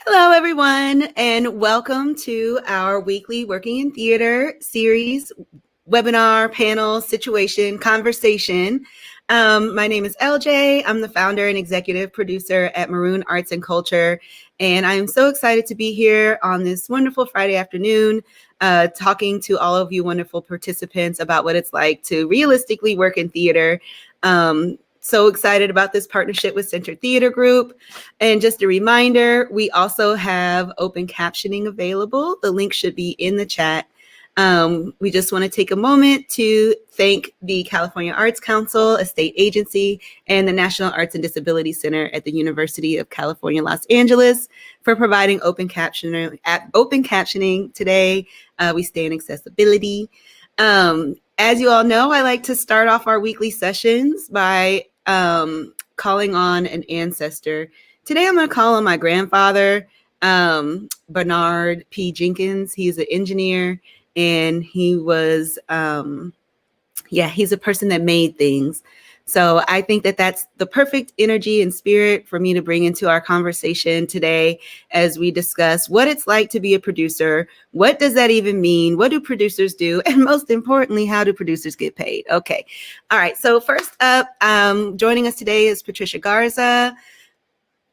Hello, everyone, and welcome to our weekly Working in Theater series, webinar, panel, situation, conversation. My name is LJ. I'm the founder and executive producer at Maroon Arts and Culture, and I am so excited to be here on this wonderful Friday afternoon, talking to all of you wonderful participants about what it's like to realistically work in theater. So excited about this partnership with Center Theater Group. And just a reminder, we also have open captioning available. The link should be in the chat. We just want to take a moment to thank the California Arts Council, a state agency, and the National Arts and Disability Center at the University of California, Los Angeles for providing open captioning today. We stay in accessibility. As you all know, I like to start off our weekly sessions by calling on an ancestor. Today, I'm going to call on my grandfather, Bernard P. Jenkins. He's an engineer, and he was, he's a person that made things. So I think that that's the perfect energy and spirit for me to bring into our conversation today as we discuss what it's like to be a producer. What does that even mean? What do producers do? And most importantly, how do producers get paid? Okay. All right. So first up, joining us today is Patricia Garza,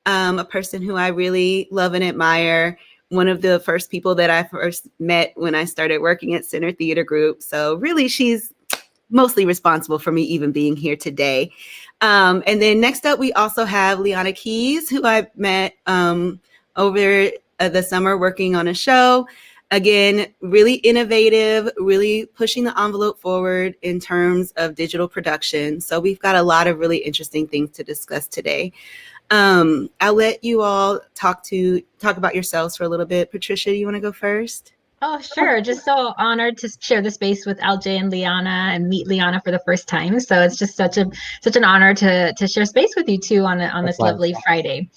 a person who I really love and admire. One of the first people that I first met when I started working at Center Theater Group. So really, she's mostly responsible for me even being here today. And then next up, we also have Liana Keys, who I met over the summer working on a show. Again, really innovative, really pushing the envelope forward in terms of digital production. So we've got a lot of really interesting things to discuss today. I'll let you all talk about yourselves for a little bit. Patricia, you want to go first? Oh, sure. Just so honored to share the space with LJ and Liana and meet Liana for the first time. So it's just such an honor to share space with you two on this lovely Friday.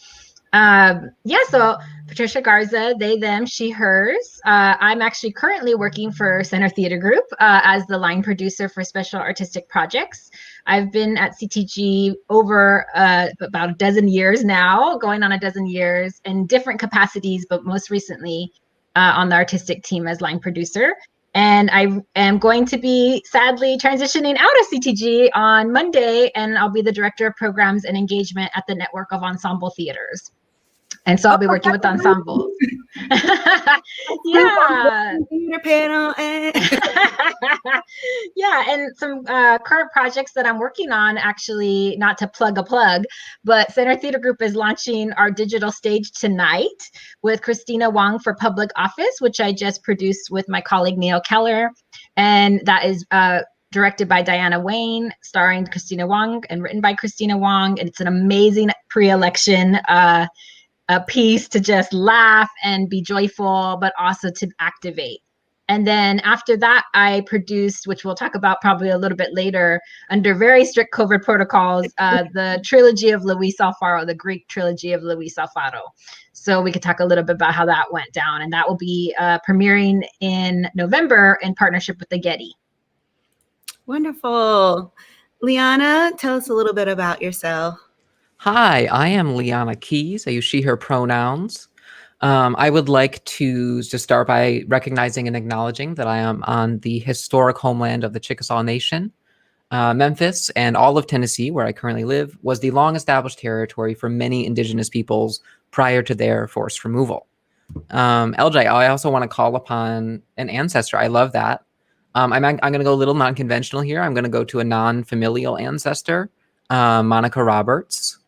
So Patricia Garza, they, them, she, hers. I'm actually currently working for Center Theater Group as the line producer for special artistic projects. I've been at CTG over about a dozen years now, going on a dozen years in different capacities, but most recently on the artistic team as line producer. And I am going to be sadly transitioning out of CTG on Monday, and I'll be the director of programs and engagement at the network of ensemble theaters. And so I'll be working with ensembles. Yeah. Theater panel. Yeah, and some current projects that I'm working on, actually, not to plug a plug, but Center Theater Group is launching our digital stage tonight with Christina Wong for Public Office, which I just produced with my colleague Neil Keller. And that is directed by Diana Wayne, starring Christina Wong, and written by Christina Wong. And it's an amazing pre-election a piece to just laugh and be joyful, but also to activate. And then after that, I produced, which we'll talk about probably a little bit later, under very strict COVID protocols, the trilogy of Luis Alfaro, the Greek trilogy of Luis Alfaro. So we could talk a little bit about how that went down. And that will be premiering in November in partnership with the Getty. Wonderful. Liana, tell us a little bit about yourself. Hi, I am Liana Keys. I use she, her pronouns. I would like to just start by recognizing and acknowledging that I am on the historic homeland of the Chickasaw Nation. Memphis and all of Tennessee, where I currently live, was the long-established territory for many indigenous peoples prior to their forced removal. LJ, I also want to call upon an ancestor. I love that. I'm going to go a little non-conventional here. I'm going to go to a non-familial ancestor, Monica Roberts,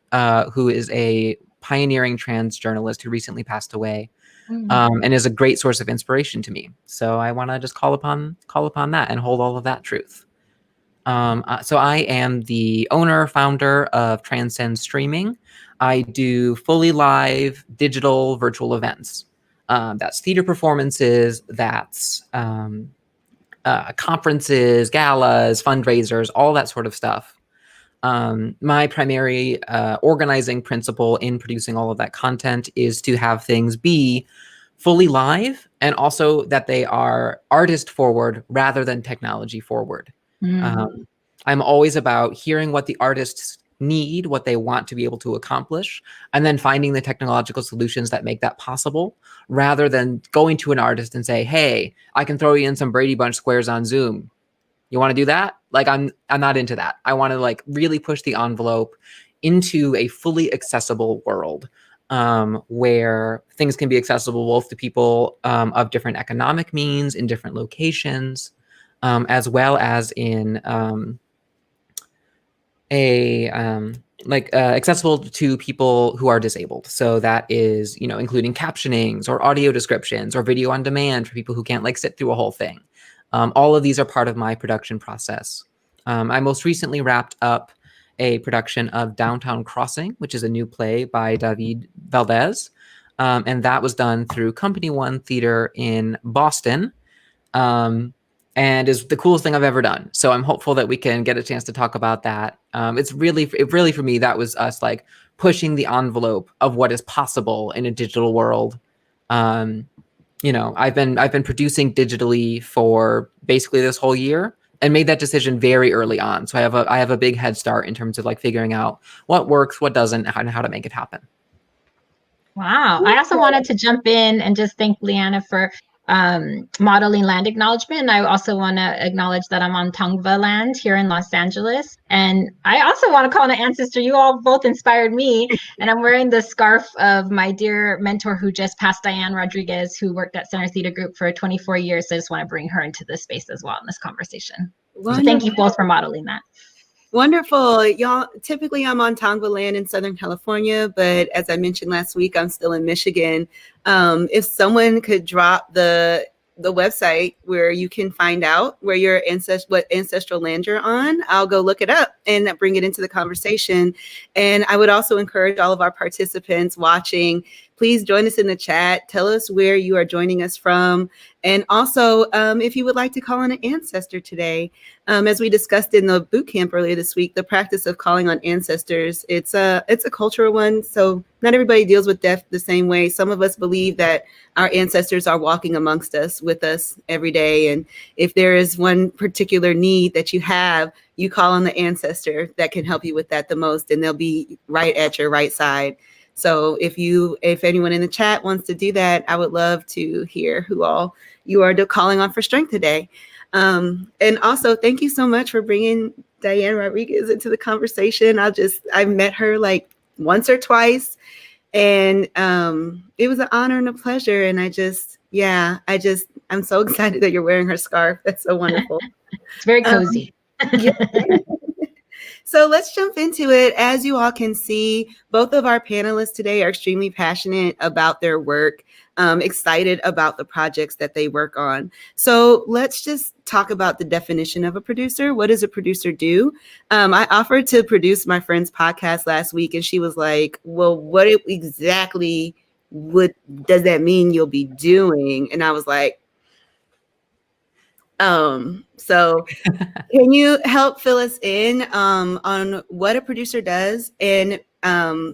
who is a pioneering trans journalist who recently passed away, and is a great source of inspiration to me. So I want to just call upon that and hold all of that truth. So I am the owner, founder of Transcend Streaming. I do fully live digital virtual events. That's theater performances, that's conferences, galas, fundraisers, all that sort of stuff. My primary organizing principle in producing all of that content is to have things be fully live, and also that they are artist forward rather than technology forward. I'm always about hearing what the artists need, what they want to be able to accomplish, and then finding the technological solutions that make that possible, rather than going to an artist and say, hey, I can throw you in some Brady Bunch squares on Zoom. You want to do that? Like, I'm not into that. I want to like really push the envelope into a fully accessible world, where things can be accessible both to people of different economic means in different locations, as well as in accessible to people who are disabled. So that is, including captionings or audio descriptions or video on demand for people who can't like sit through a whole thing. All of these are part of my production process. I most recently wrapped up a production of Downtown Crossing, which is a new play by David Valdez. And that was done through Company One Theater in Boston. And is the coolest thing I've ever done. So I'm hopeful that we can get a chance to talk about that. It really for me, that was us like pushing the envelope of what is possible in a digital world. I've been producing digitally for basically this whole year and made that decision very early on. So I have a big head start in terms of like figuring out what works, what doesn't, and how to make it happen. Wow. I also wanted to jump in and just thank Leanna for modeling land acknowledgement. And I also want to acknowledge that I'm on Tongva land here in Los Angeles. And I also want to call on an ancestor. You all both inspired me. And I'm wearing the scarf of my dear mentor who just passed, Diane Rodriguez, who worked at Center Theater Group for 24 years. So I just want to bring her into this space as well in this conversation. So thank you both for modeling that. Wonderful. Y'all, typically I'm on Tongva land in Southern California, but as I mentioned last week, I'm still in Michigan. If someone could drop the website where you can find out where your what ancestral land you're on, I'll go look it up and bring it into the conversation. And I would also encourage all of our participants watching, please join us in the chat. Tell us where you are joining us from. And also, if you would like to call on an ancestor today, as we discussed in the boot camp earlier this week, the practice of calling on ancestors, it's a cultural one. So not everybody deals with death the same way. Some of us believe that our ancestors are walking amongst us with us every day. And if there is one particular need that you have, you call on the ancestor that can help you with that the most, and they'll be right at your right side. So if anyone in the chat wants to do that, I would love to hear who all you are calling on for strength today. And also, thank you so much for bringing Diane Rodriguez into the conversation. I've met her like once or twice, and it was an honor and a pleasure. And I'm so excited that you're wearing her scarf. That's so wonderful. It's very cozy. Yeah. So let's jump into it. As you all can see, both of our panelists today are extremely passionate about their work, excited about the projects that they work on. So let's just talk about the definition of a producer. What does a producer do? I offered to produce my friend's podcast last week, and she was like, well, what exactly does that mean you'll be doing? And I was like, so can you help fill us in on what a producer does and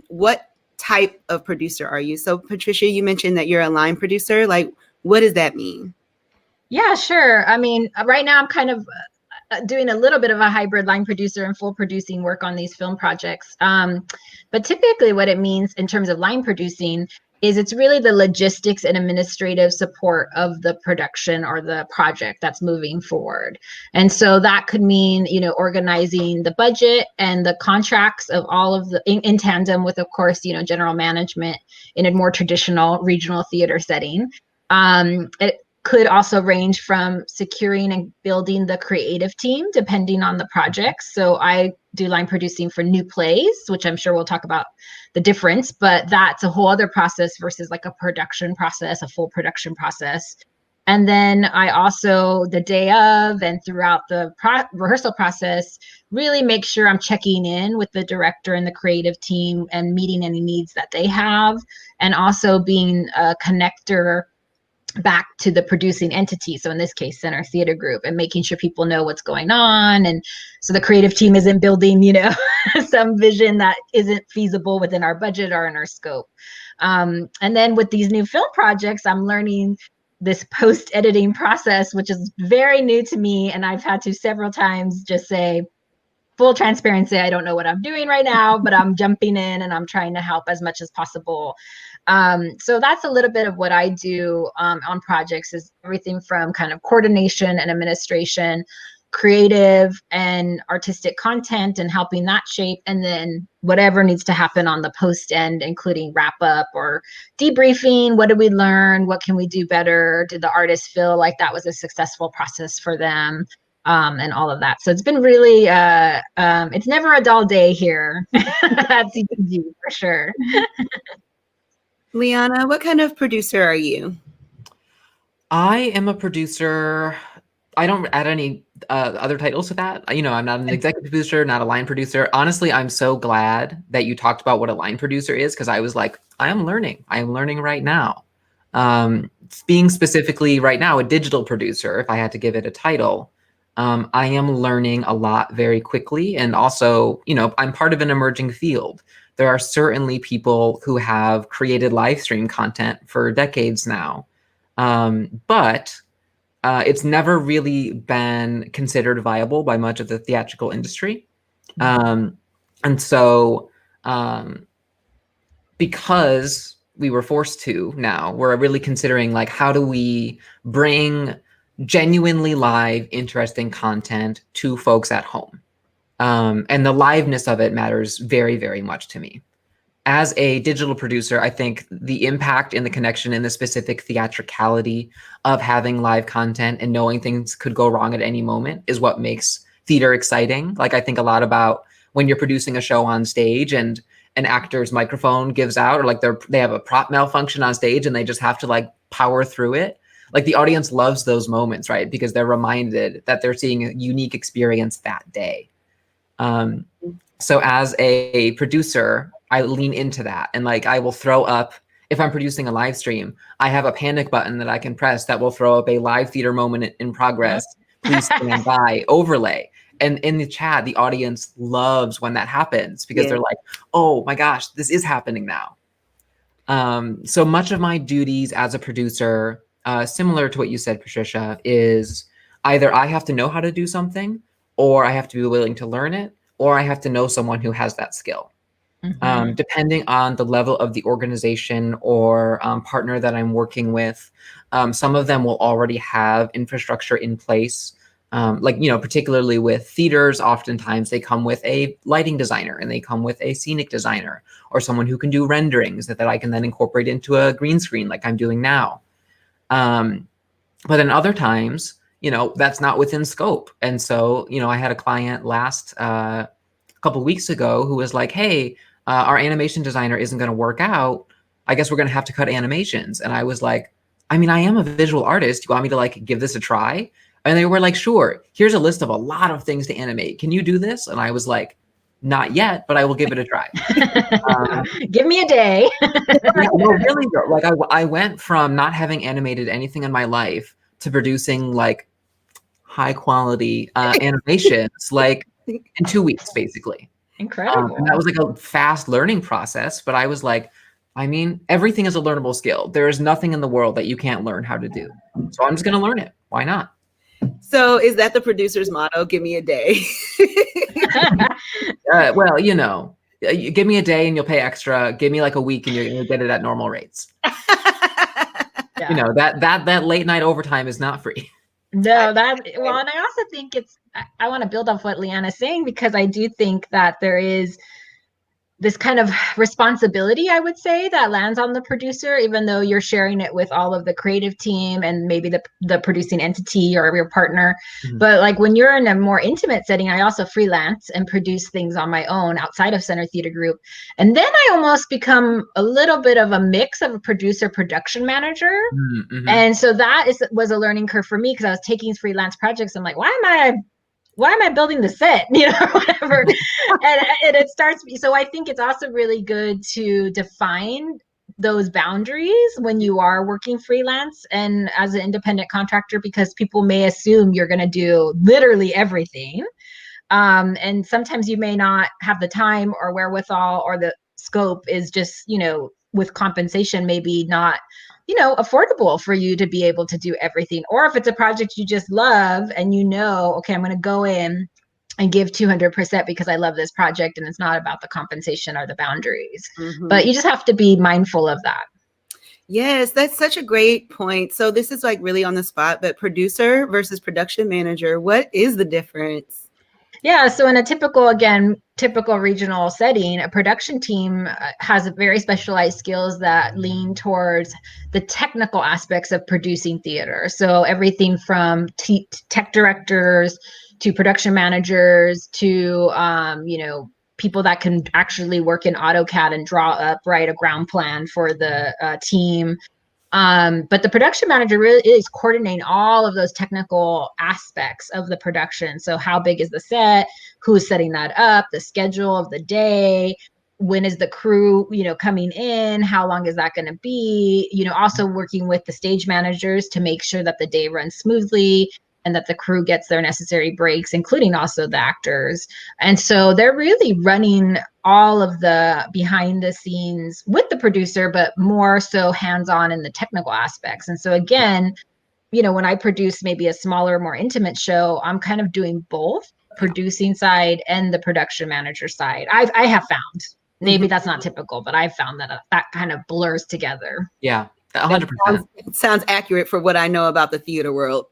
what type of producer are you? So Patricia, you mentioned that you're a line producer. Like, what does that mean? Yeah, sure. I mean, right now I'm kind of doing a little bit of a hybrid line producer and full producing work on these film projects. But typically what it means in terms of line producing is it's really the logistics and administrative support of the production or the project that's moving forward. And so that could mean, organizing the budget and the contracts of all of the, in tandem with, of course, general management in a more traditional regional theater setting. It could also range from securing and building the creative team, depending on the projects. So I do line producing for new plays, which I'm sure we'll talk about the difference, but that's a whole other process versus like a production process, a full production process. And then I also, the day of and throughout the rehearsal process, really make sure I'm checking in with the director and the creative team and meeting any needs that they have, and also being a connector back to the producing entity. So in this case, Center Theater Group, and making sure people know what's going on. And so the creative team isn't building, some vision that isn't feasible within our budget or in our scope. And then with these new film projects, I'm learning this post-editing process, which is very new to me. And I've had to several times just say, full transparency, I don't know what I'm doing right now, but I'm jumping in and I'm trying to help as much as possible. So that's a little bit of what I do on projects, is everything from kind of coordination and administration, creative and artistic content and helping that shape, and then whatever needs to happen on the post end, including wrap up or debriefing. What did we learn? What can we do better? Did the artist feel like that was a successful process for them? And all of that. So it's been really, it's never a dull day here at CPG for sure. Liana, what kind of producer are you? I am a producer. I don't add any other titles to that. I'm not an executive producer, not a line producer. Honestly, I'm so glad that you talked about what a line producer is, because I was like, I am learning right now. Being specifically right now a digital producer, if I had to give it a title, I am learning a lot very quickly. And also, I'm part of an emerging field. There are certainly people who have created live stream content for decades now. But it's never really been considered viable by much of the theatrical industry. And so because we were forced to, now we're really considering, like, how do we bring genuinely live, interesting content to folks at home? And the liveness of it matters very, very much to me. As a digital producer, I think the impact and the connection and the specific theatricality of having live content and knowing things could go wrong at any moment is what makes theater exciting. Like, I think a lot about when you're producing a show on stage and an actor's microphone gives out, or like they have a prop malfunction on stage and they just have to like power through it. Like, the audience loves those moments, right? Because they're reminded that they're seeing a unique experience that day. So as a producer, I lean into that, and like, I will throw up, if I'm producing a live stream, I have a panic button that I can press that will throw up a live theater moment in progress. Please stand by overlay. And in the chat, the audience loves when that happens, because they're like, oh my gosh, this is happening now. So much of my duties as a producer, similar to what you said, Patricia, is either I have to know how to do something, or I have to be willing to learn it, or I have to know someone who has that skill. Depending on the level of the organization or partner that I'm working with, some of them will already have infrastructure in place. Particularly with theaters, oftentimes they come with a lighting designer and they come with a scenic designer, or someone who can do renderings that I can then incorporate into a green screen like I'm doing now. But then other times, that's not within scope. And so, I had a client last couple of weeks ago who was like, hey, our animation designer isn't going to work out. I guess we're going to have to cut animations. And I was like, I mean, I am a visual artist. You want me to like give this a try? And they were like, sure, here's a list of a lot of things to animate. Can you do this? And I was like, not yet, but I will give it a try. Give me a day. No, really, like I went from not having animated anything in my life to producing like high quality animations like in 2 weeks, basically. Incredible. And that was like a fast learning process, but I was like, I mean, everything is a learnable skill. There is nothing in the world that you can't learn how to do. So I'm just going to learn it. Why not? So is that the producer's motto? Give me a day. Well, give me a day and you'll pay extra. Give me like a week and you'll get it at normal rates. Yeah. That late night overtime is not free. No, and I also think I want to build off what Liana's saying, because I do think that there is this kind of responsibility, I would say, that lands on the producer, even though you're sharing it with all of the creative team and maybe the producing entity or your partner. But like, when you're in a more intimate setting, I also freelance and produce things on my own outside of Center Theater Group. And then I almost become a little bit of a mix of a producer production manager. And so that was a learning curve for me, because I was taking freelance projects. I'm like, why am I building the set, whatever. and it starts. So I think it's also really good to define those boundaries when you are working freelance and as an independent contractor, because people may assume you're going to do literally everything. And sometimes you may not have the time or wherewithal, or the scope is just, with compensation, maybe not, affordable for you to be able to do everything. Or if it's a project you just love and okay, I'm going to go in and give 200% because I love this project and it's not about the compensation or the boundaries. Mm-hmm. But you just have to be mindful of that. Yes, that's such a great point. So this is like really on the spot, but producer versus production manager, what is the difference? Yeah, so in a typical regional setting, a production team has very specialized skills that lean towards the technical aspects of producing theater. So everything from tech directors to production managers to people that can actually work in AutoCAD and draw up, a ground plan for the team. But the production manager really is coordinating all of those technical aspects of the production. So how big is the set? Who's setting that up? The schedule of the day? When is the crew, coming in? How long is that going to be? Also working with the stage managers to make sure that the day runs smoothly and that the crew gets their necessary breaks, including also the actors. And so they're really running all of the behind the scenes with the producer, but more so hands-on in the technical aspects. And so again, when I produce maybe a smaller, more intimate show, I'm kind of doing both producing side and the production manager side. I have found, maybe that's not typical, but I've found that kind of blurs together. Yeah, 100%. Sounds accurate for what I know about the theater world.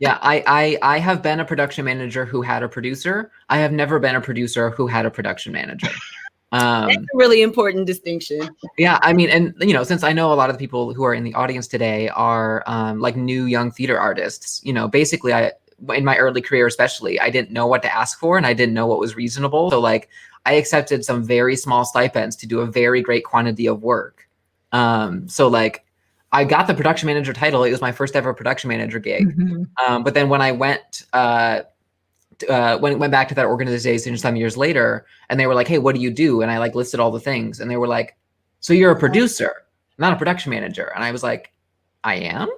Yeah, I have been a production manager who had a producer. I have never been a producer who had a production manager. That's a really important distinction. Yeah, I mean, and since I know a lot of the people who are in the audience today are like new young theater artists, basically in my early career especially, I didn't know what to ask for and I didn't know what was reasonable. So like I accepted some very small stipends to do a very great quantity of work. So like I got the production manager title. It was my first ever production manager gig. Mm-hmm. But then when I went back to that organization some years later, and they were like, "Hey, what do you do?" And I like listed all the things, and they were like, "So you're a producer, not a production manager?" And I was like, "I am."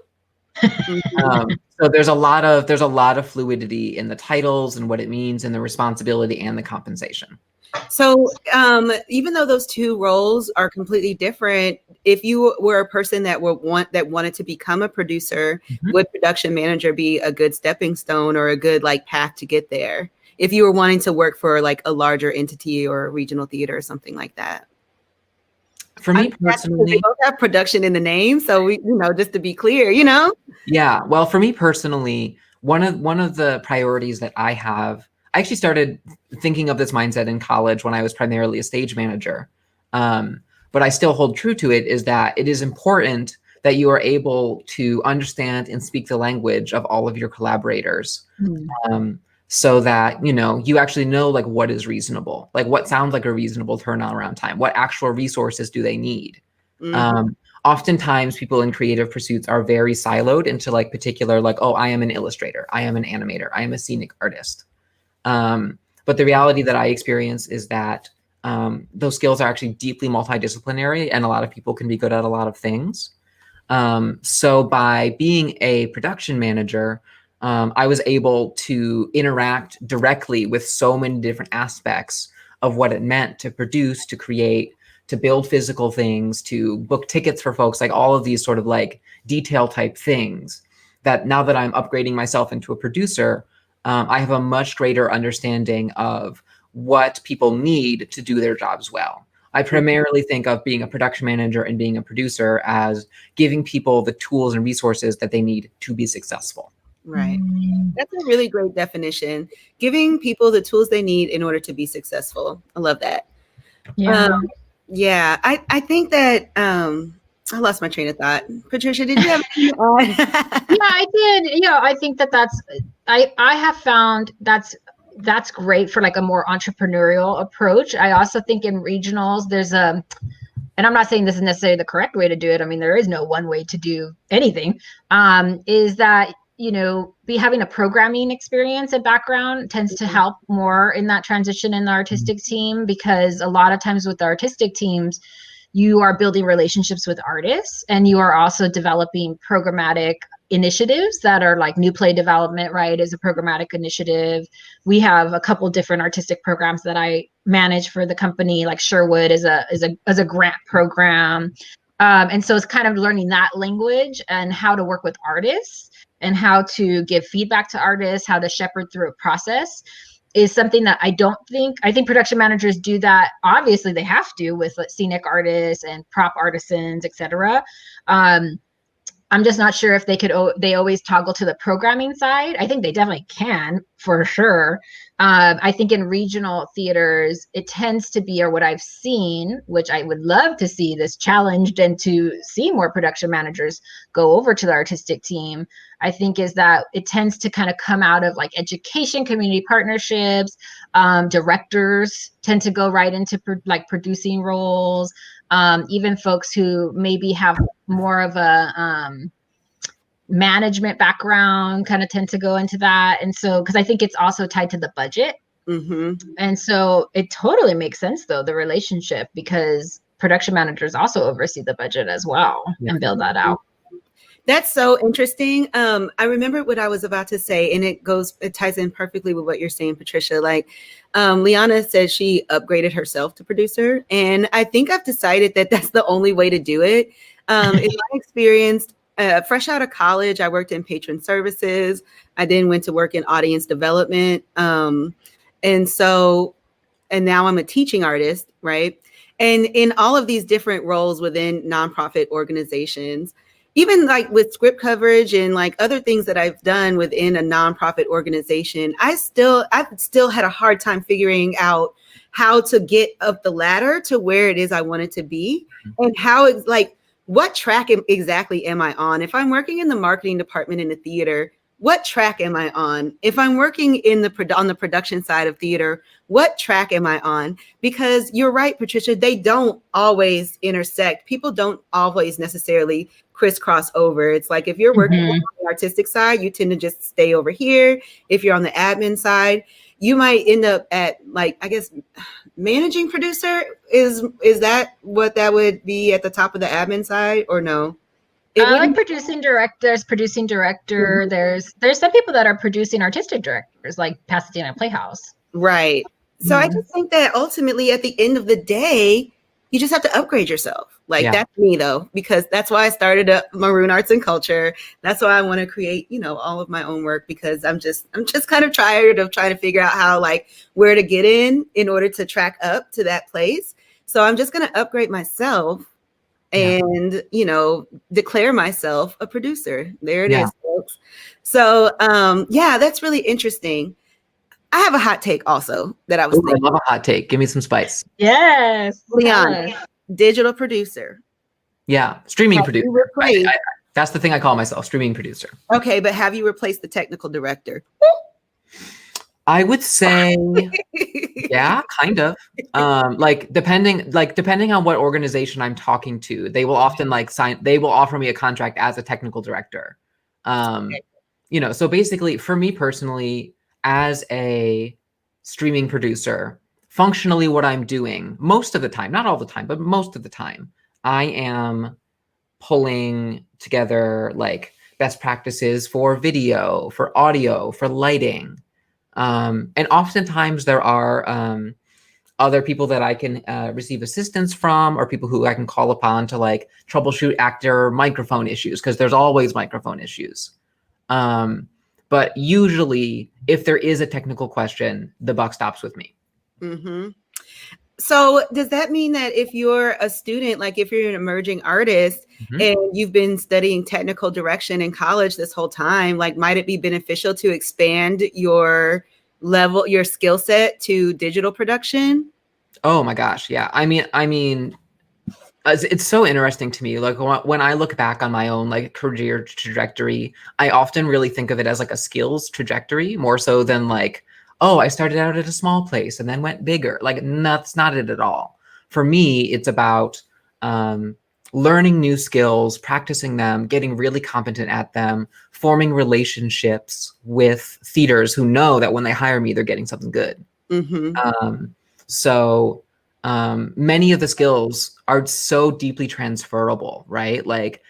So there's a lot of fluidity in the titles and what it means, and the responsibility and the compensation. So even though those two roles are completely different, if you were a person that wanted to become a producer, would production manager be a good stepping stone or a good like path to get there? If you were wanting to work for like a larger entity or a regional theater or something like that. For me personally, they both have production in the name, so we, just to be clear, Yeah, well, for me personally, one of the priorities that I actually started thinking of this mindset in college when I was primarily a stage manager. But I still hold true to it, is that it is important that you are able to understand and speak the language of all of your collaborators. So that, you actually know like what is reasonable, like what sounds like a reasonable turnaround time, what actual resources do they need. Oftentimes people in creative pursuits are very siloed into like particular, like, oh, I am an illustrator, I am an animator, I am a scenic artist. But the reality that I experience is that those skills are actually deeply multidisciplinary, and a lot of people can be good at a lot of things. So by being a production manager, I was able to interact directly with so many different aspects of what it meant to produce, to create, to build physical things, to book tickets for folks, like all of these sort of like detail type things, that now that I'm upgrading myself into a producer, I have a much greater understanding of what people need to do their jobs well. I primarily think of being a production manager and being a producer as giving people the tools and resources that they need to be successful. Right. That's a really great definition. Giving people the tools they need in order to be successful. I love that. Yeah. I think that I lost my train of thought. Patricia, did you have anything to add? Yeah, I did. I think I have found that's great for like a more entrepreneurial approach. I also think in regionals, and I'm not saying this is necessarily the correct way to do it. I mean, there is no one way to do anything. Is that, having a programming experience and background tends to help more in that transition in the artistic team, because a lot of times with the artistic teams, you are building relationships with artists, and you are also developing programmatic initiatives that are like new play development, right, is a programmatic initiative. We have a couple different artistic programs that I manage for the company, like Sherwood is a grant program. And so it's kind of learning that language and how to work with artists and how to give feedback to artists, how to shepherd through a process is something that I think production managers do that. Obviously they have to with like, scenic artists and prop artisans, etc. I'm just not sure if they always toggle to the programming side. I think they definitely can for sure. I think in regional theaters, it tends to be, or what I've seen, which I would love to see this challenged and to see more production managers go over to the artistic team, I think is that it tends to kind of come out of like education, community partnerships, directors tend to go right into producing roles. Even folks who maybe have more of a management background kind of tend to go into that. And so, because I think it's also tied to the budget. Mm-hmm. And so it totally makes sense, though, the relationship, because production managers also oversee the budget as well and build that out. That's so interesting. I remember what I was about to say, and it ties in perfectly with what you're saying, Patricia. Like, Liana said she upgraded herself to producer, and I think I've decided that that's the only way to do it. In my experience, fresh out of college, I worked in patron services. I then went to work in audience development. And now I'm a teaching artist, right? And in all of these different roles within nonprofit organizations, even like with script coverage and like other things that I've done within a nonprofit organization, I've still had a hard time figuring out how to get up the ladder to where it is I want it to be, and how it's like, what track exactly am I on? If I'm working in the marketing department in the theater, what track am I on? If I'm working on the production side of theater, what track am I on? Because you're right, Patricia, they don't always intersect. People don't always necessarily crisscross over. It's like if you're working on the artistic side, you tend to just stay over here. If you're on the admin side, you might end up at, like, I guess, managing producer. Is that what that would be at the top of the admin side, or no? Like producing director. Mm-hmm. There's some people that are producing artistic directors, like Pasadena Playhouse. Right. So I just think that ultimately at the end of the day, you just have to upgrade yourself. Like, that's me though, because that's why I started up Maroon Arts and Culture. That's why I want to create, all of my own work, because I'm just kind of tired of trying to figure out how, like, where to get in order to track up to that place. So I'm just going to upgrade myself and, declare myself a producer. There it is, folks. So, that's really interesting. I have a hot take also that I was thinking. I love a hot take. Give me some spice. Yes. Leon, digital producer. Yeah. Streaming producer. That's the thing I call myself, streaming producer. Okay. But have you replaced the technical director? I would say, yeah, kind of. Depending on what organization I'm talking to, they will often they will offer me a contract as a technical director. So basically for me personally, as a streaming producer, functionally what I'm doing most of the time, not all the time, but most of the time, I am pulling together like best practices for video, for audio, for lighting. And oftentimes there are other people that I can receive assistance from, or people who I can call upon to like troubleshoot actor microphone issues, because there's always microphone issues. But usually, if there is a technical question, the buck stops with me. Mm-hmm. So does that mean that if you're a student, like if you're an emerging artist and you've been studying technical direction in college this whole time, like, might it be beneficial to expand your level, your skill set to digital production? Oh my gosh. Yeah. I mean, it's so interesting to me. Like when I look back on my own like career trajectory, I often really think of it as like a skills trajectory more so than like, oh, I started out at a small place and then went bigger. Like, that's not it at all. For me, it's about learning new skills, practicing them, getting really competent at them, forming relationships with theaters who know that when they hire me, they're getting something good. So many of the skills are so deeply transferable, right? Like,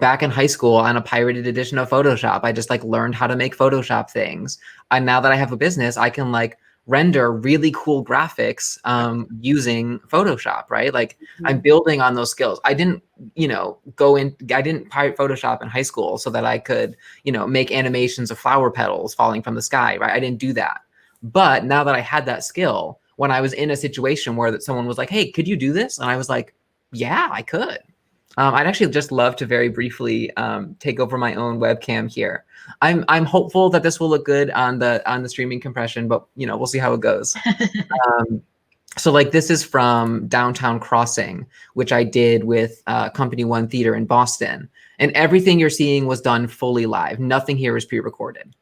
back in high school on a pirated edition of Photoshop, I just like learned how to make Photoshop things. And now that I have a business, I can like render really cool graphics using Photoshop, right? Like I'm building on those skills. I didn't, I didn't pirate Photoshop in high school so that I could, make animations of flower petals falling from the sky, right? I didn't do that. But now that I had that skill, when I was in a situation where that someone was like, hey, could you do this? And I was like, yeah, I could. I'd actually just love to very briefly take over my own webcam here. I'm hopeful that this will look good on the streaming compression, but we'll see how it goes. So like this is from Downtown Crossing, which I did with Company One Theater in Boston, and everything you're seeing was done fully live. Nothing here is pre-recorded.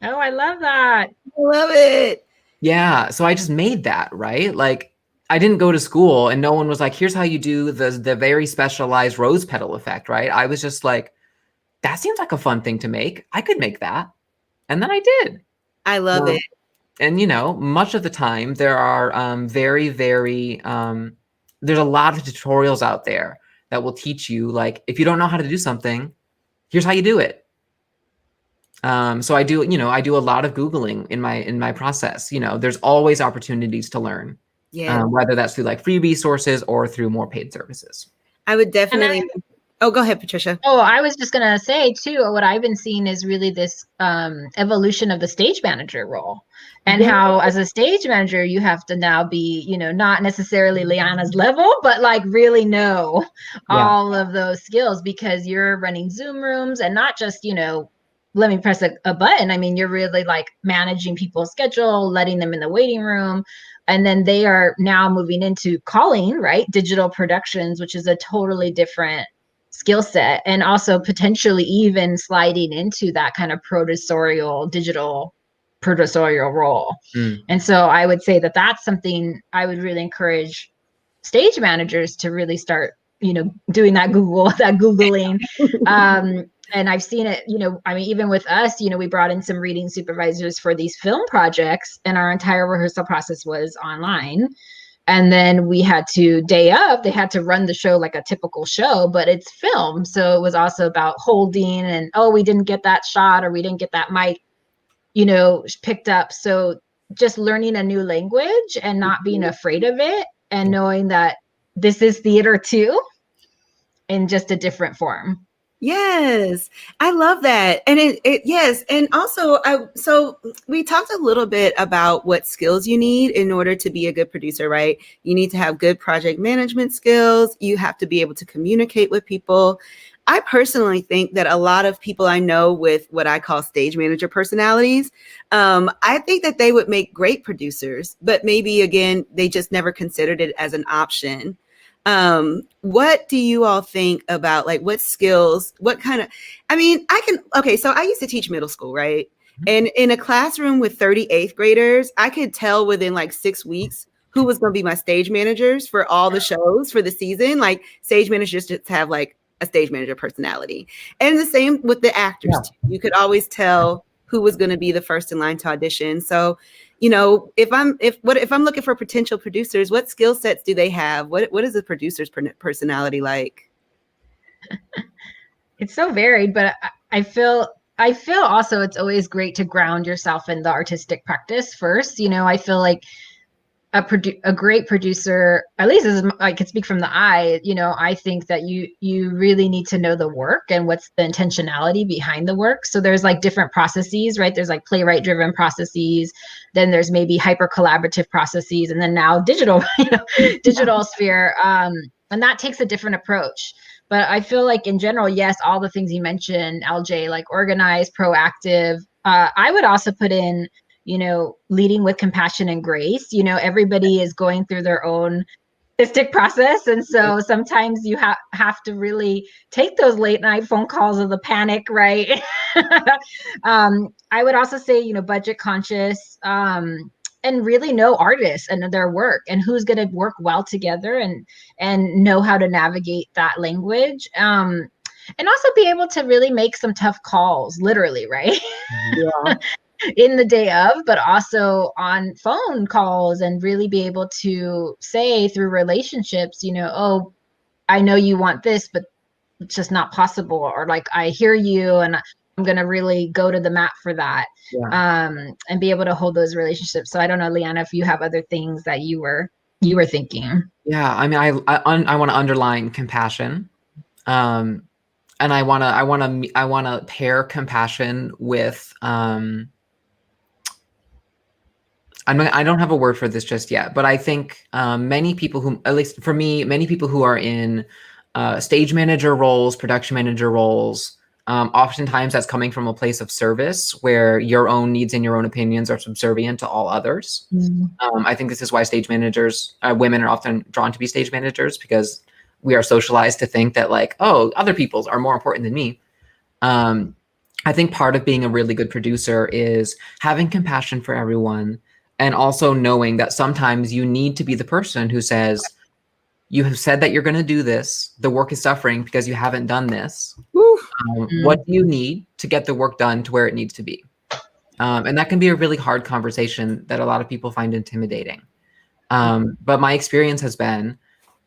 Oh, I love that. I love it. Yeah, so I just made that, right? Like I didn't go to school and no one was like, here's how you do the very specialized rose petal effect, right? I was just like, that seems like a fun thing to make. I could make that. And then I did. I love it. And, much of the time there are very, very, there's a lot of tutorials out there that will teach you, like, if you don't know how to do something, here's how you do it. So I do a lot of Googling in my process. There's always opportunities to learn, whether that's through like free resources or through more paid services. I would definitely. Oh, go ahead, Patricia. Oh, I was just going to say too, what I've been seeing is really this evolution of the stage manager role, and how as a stage manager, you have to now be, not necessarily Liana's level, but like really know all of those skills, because you're running Zoom rooms and not just, let me press a button. I mean, you're really like managing people's schedule, letting them in the waiting room. And then they are now moving into calling, right? Digital productions, which is a totally different skill set, and also potentially even sliding into that kind of digital producerial role. And so I would say that that's something I would really encourage stage managers to really start, doing that Googling. And I've seen it, even with us, we brought in some reading supervisors for these film projects, and our entire rehearsal process was online. And then we had to, day of, they had to run the show like a typical show, but it's film. So it was also about holding and, oh, we didn't get that shot, or we didn't get that mic, picked up. So just learning a new language and not being afraid of it, and knowing that this is theater too, in just a different form. Yes, I love that. And yes. And also, so we talked a little bit about what skills you need in order to be a good producer, right? You need to have good project management skills. You have to be able to communicate with people. I personally think that a lot of people I know with what I call stage manager personalities, I think that they would make great producers, but maybe again, they just never considered it as an option. What do you all think about, like, what skills, so I used to teach middle school, right? And in a classroom with 38th graders, I could tell within like 6 weeks who was going to be my stage managers for all the shows for the season. Like, stage managers just have like a stage manager personality. And the same with the actors too. You could always tell who was going to be the first in line to audition. So, if I'm looking for potential producers, what skill sets do they have? What is the producer's personality like? It's so varied, but I feel also it's always great to ground yourself in the artistic practice first. I feel like a great producer, at least as I can speak from the eye, I think that you really need to know the work and what's the intentionality behind the work. So there's like different processes, right? There's like playwright driven processes, then there's maybe hyper collaborative processes, and then now digital sphere. And that takes a different approach. But I feel like in general, yes, all the things you mentioned, LJ, like organized, proactive. I would also put in, leading with compassion and grace. Everybody is going through their own artistic process. And so sometimes you have to really take those late night phone calls of the panic, right? I would also say, budget conscious, and really know artists and their work and who's going to work well together, and know how to navigate that language. And also be able to really make some tough calls, literally, right? Yeah. In the day of, but also on phone calls, and really be able to say through relationships, oh, I know you want this, but it's just not possible. Or like, I hear you, and I'm going to really go to the mat for that, and be able to hold those relationships. So I don't know, Leanna, if you have other things that you were thinking. Yeah, I mean, I want to underline compassion, and I want to pair compassion with I don't have a word for this just yet, but I think many people who, at least for me, many people who are in stage manager roles, production manager roles, oftentimes that's coming from a place of service where your own needs and your own opinions are subservient to all others. I think this is why stage managers, women are often drawn to be stage managers, because we are socialized to think that like, oh, other people's are more important than me. I think part of being a really good producer is having compassion for everyone, and also knowing that sometimes you need to be the person who says, you have said that you're going to do this. The work is suffering because you haven't done this. What do you need to get the work done to where it needs to be? And that can be a really hard conversation that a lot of people find intimidating. But my experience has been,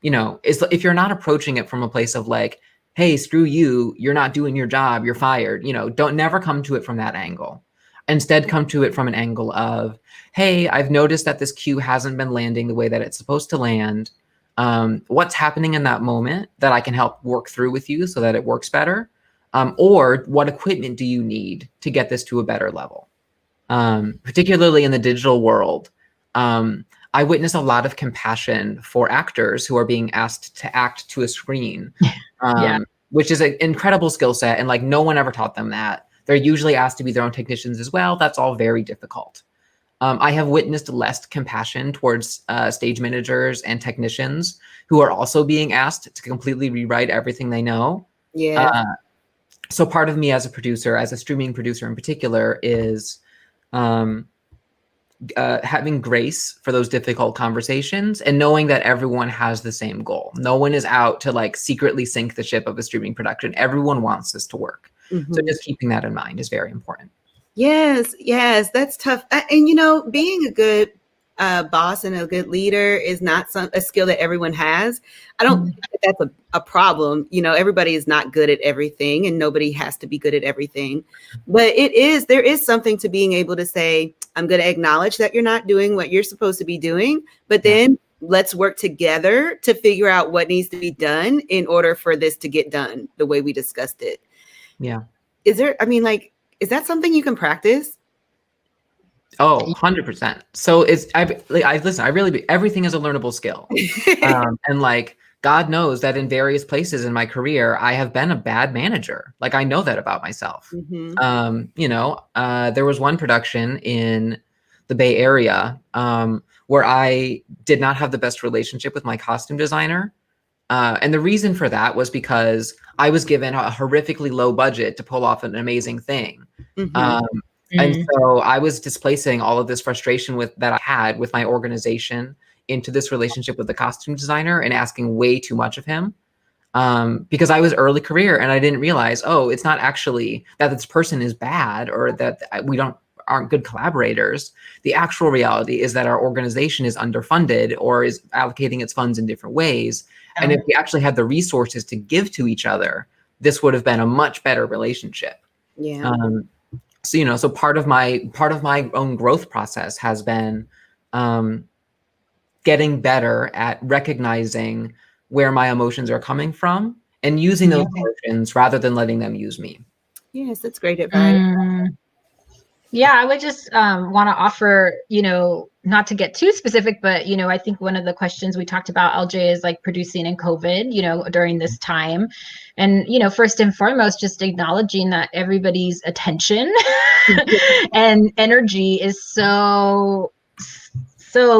if you're not approaching it from a place of like, hey, screw you, you're not doing your job, you're fired, don't never come to it from that angle. Instead, come to it from an angle of, hey, I've noticed that this cue hasn't been landing the way that it's supposed to land. What's happening in that moment that I can help work through with you so that it works better? Or what equipment do you need to get this to a better level? Particularly in the digital world, I witness a lot of compassion for actors who are being asked to act to a screen, which is an incredible skill set. And like, no one ever taught them that. They're usually asked to be their own technicians as well. That's all very difficult. I have witnessed less compassion towards stage managers and technicians who are also being asked to completely rewrite everything they know. So part of me as a producer, as a streaming producer in particular, is having grace for those difficult conversations and knowing that everyone has the same goal. No one is out to like secretly sink the ship of a streaming production. Everyone wants this to work. So just keeping that in mind is very important. Yes, that's tough. And being a good boss and a good leader is not a skill that everyone has. I don't think that's a problem. Everybody is not good at everything, and nobody has to be good at everything. But there is something to being able to say, I'm going to acknowledge that you're not doing what you're supposed to be doing, but then let's work together to figure out what needs to be done in order for this to get done the way we discussed it. Yeah. Is that something you can practice? Oh, 100%. So everything is a learnable skill. And like, God knows that in various places in my career, I have been a bad manager. Like, I know that about myself. There was one production in the Bay Area where I did not have the best relationship with my costume designer. And the reason for that was because I was given a horrifically low budget to pull off an amazing thing. And so I was displacing all of this frustration that I had with my organization into this relationship with the costume designer and asking way too much of him. Because I was early career and I didn't realize, it's not actually that this person is bad or that we aren't good collaborators. The actual reality is that our organization is underfunded or is allocating its funds in different ways. And if we actually had the resources to give to each other, this would have been a much better relationship. So part of my own growth process has been getting better at recognizing where my emotions are coming from and using those emotions rather than letting them use me. Yes, that's great advice. Yeah, I would just want to offer, not to get too specific, but, I think one of the questions we talked about, LJ, is like producing in COVID, during this time. And, first and foremost, just acknowledging that everybody's attention and energy is so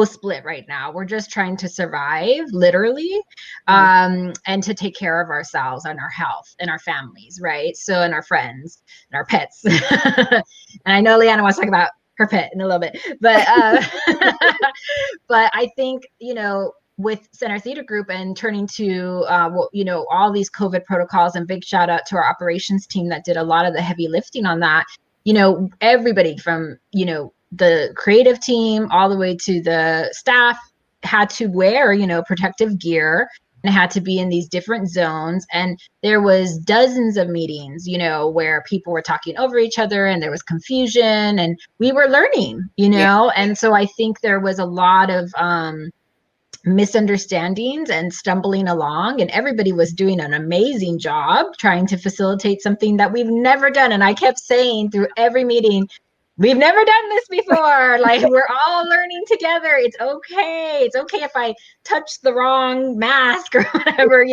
split right now. We're just trying to survive, literally, and to take care of ourselves and our health and our families, right? So, and our friends and our pets. And I know Leanna wants to talk about her pet in a little bit, but but I think, with Center Theater Group and turning to, all these COVID protocols, and big shout out to our operations team that did a lot of the heavy lifting on that. Everybody from, the creative team all the way to the staff had to wear, protective gear and it had to be in these different zones. And there was dozens of meetings, where people were talking over each other and there was confusion and we were learning, And so I think there was a lot of misunderstandings and stumbling along, and everybody was doing an amazing job trying to facilitate something that we've never done. And I kept saying through every meeting, we've never done this before. Like, we're all learning together. It's okay. It's okay if I touch the wrong mask or whatever,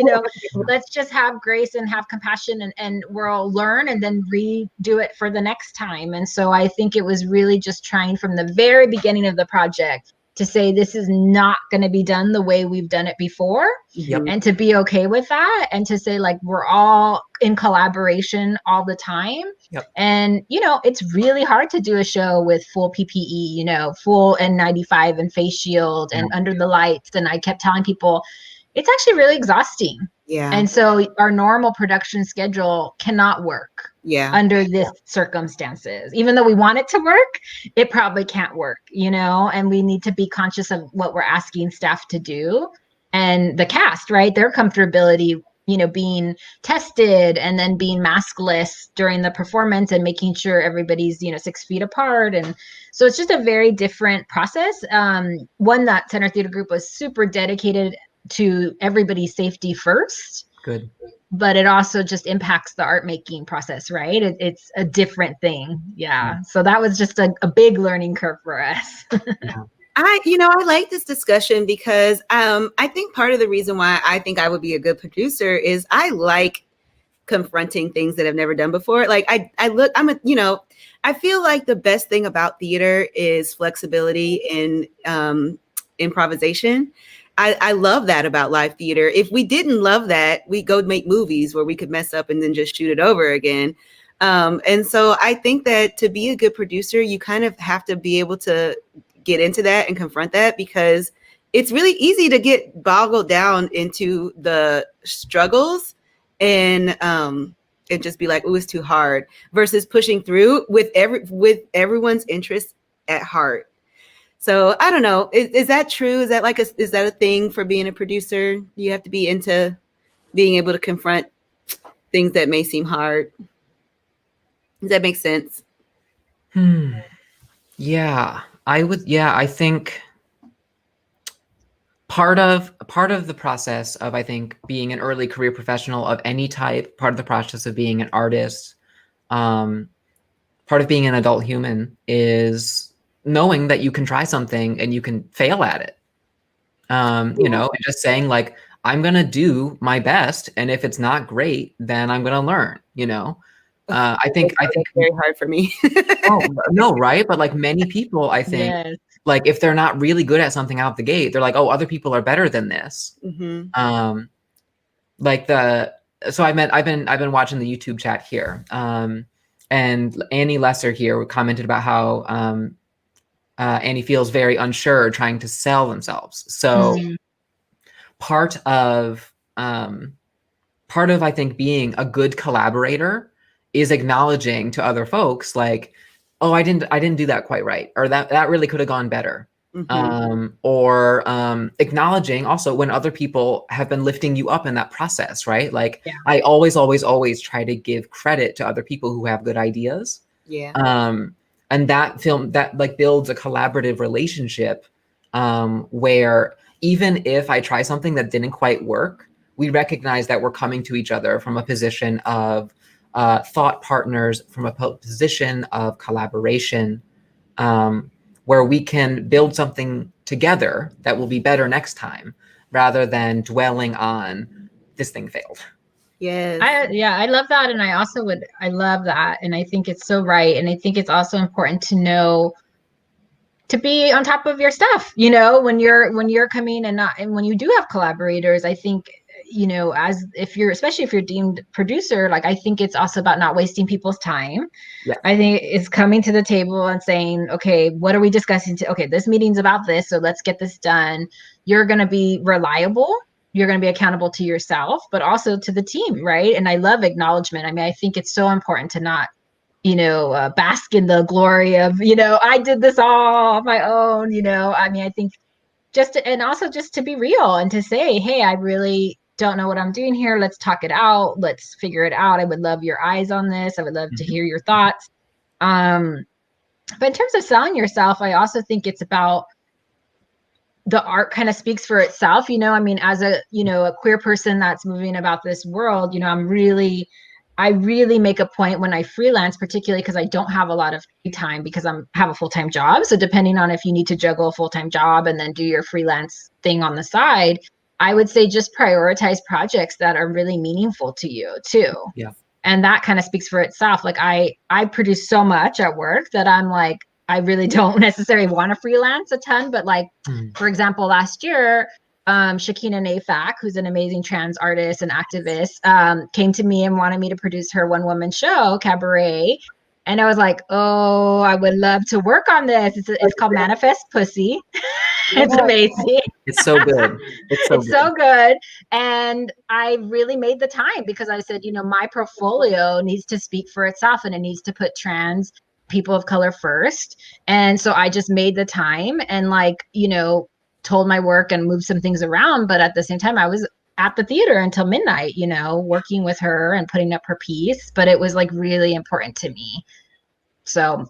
let's just have grace and have compassion, and we'll learn and then redo it for the next time. And so I think it was really just trying from the very beginning of the project to say, this is not going to be done the way we've done it before. Yep. And to be okay with that, and to say, like, we're all in collaboration all the time. Yep. And, it's really hard to do a show with full PPE, full N95 and face shield and under the lights. And I kept telling people, it's actually really exhausting. Yeah. And so our normal production schedule cannot work under this circumstances. Even though we want it to work, it probably can't work, and we need to be conscious of what we're asking staff to do, and the cast, right? Their comfortability, being tested and then being maskless during the performance and making sure everybody's, 6 feet apart. And so it's just a very different process. One that Center Theater Group was super dedicated to everybody's safety first. Good. But it also just impacts the art making process, right? It's a different thing. Yeah. So that was just a big learning curve for us. Yeah. I like this discussion because I think part of the reason why I think I would be a good producer is I like confronting things that I've never done before. Like I feel like the best thing about theater is flexibility and improvisation. I love that about live theater. If we didn't love that, we'd go make movies where we could mess up and then just shoot it over again. And so I think that to be a good producer, you kind of have to be able to get into that and confront that, because it's really easy to get boggled down into the struggles and just be like, oh, it's too hard, versus pushing through with everyone's interest at heart. So I don't know. Is that true? Is that is that a thing for being a producer? You have to be into being able to confront things that may seem hard. Does that make sense? Yeah, I think part of the process of, I think, being an early career professional of any type, part of the process of being an artist, part of being an adult human is knowing that you can try something and you can fail at it. And just saying, like, I'm going to do my best. And if it's not great, then I'm going to learn, I think it's very hard for me. Oh, no, right? But like many people, I think, Yes. like if they're not really good at something out the gate, they're like, oh, other people are better than this. Mm-hmm. So I've been watching the YouTube chat here. And Annie Lesser here commented about how Annie feels very unsure trying to sell themselves. So part of I think being a good collaborator is acknowledging to other folks, like, oh, I didn't do that quite right, or that really could have gone better. Or acknowledging also when other people have been lifting you up in that process, right? Like, I always try to give credit to other people who have good ideas. Yeah. And that like builds a collaborative relationship where even if I try something that didn't quite work, we recognize that we're coming to each other from a position of thought partners, from a position of collaboration, where we can build something together that will be better next time, rather than dwelling on this thing failed. Yes. I love that. And I love that. And I think it's so right. And I think it's also important to know to be on top of your stuff, when you're coming and when you do have collaborators. I think, especially if you're deemed producer, like, I think it's also about not wasting people's time. Yeah. I think it's coming to the table and saying, okay, what are we discussing? Okay, this meeting's about this, so let's get this done. You're going to be reliable. You're going to be accountable to yourself, but also to the team, right? And I love acknowledgement. I mean, I think it's so important to not, bask in the glory of, I did this all on my own. I mean, I think and also just to be real and to say, hey, I really don't know what I'm doing here. Let's talk it out. Let's figure it out. I would love your eyes on this. I would love to hear your thoughts. But in terms of selling yourself, I also think it's about the art kind of speaks for itself. You know, I mean, as a, you know, a queer person that's moving about this world, you know, I really make a point when I freelance, particularly because I don't have a lot of free time because have a full-time job. So depending on if you need to juggle a full-time job and then do your freelance thing on the side, I would say just prioritize projects that are really meaningful to you too. Yeah. And that kind of speaks for itself. Like I produce so much at work that I'm like, I really don't necessarily want to freelance a ton, but like, for example, last year, Shakina Nafak, who's an amazing trans artist and activist, came to me and wanted me to produce her one-woman show, Cabaret. And I was like, oh, I would love to work on this. It's called Manifest Pussy. It's amazing. It's so good. It's so good. And I really made the time because I said, you know, my portfolio needs to speak for itself and it needs to put trans people of color first. And so I just made the time and like, you know, told my work and moved some things around. But at the same time, I was at the theater until midnight, you know, working with her and putting up her piece. But it was like really important to me. So,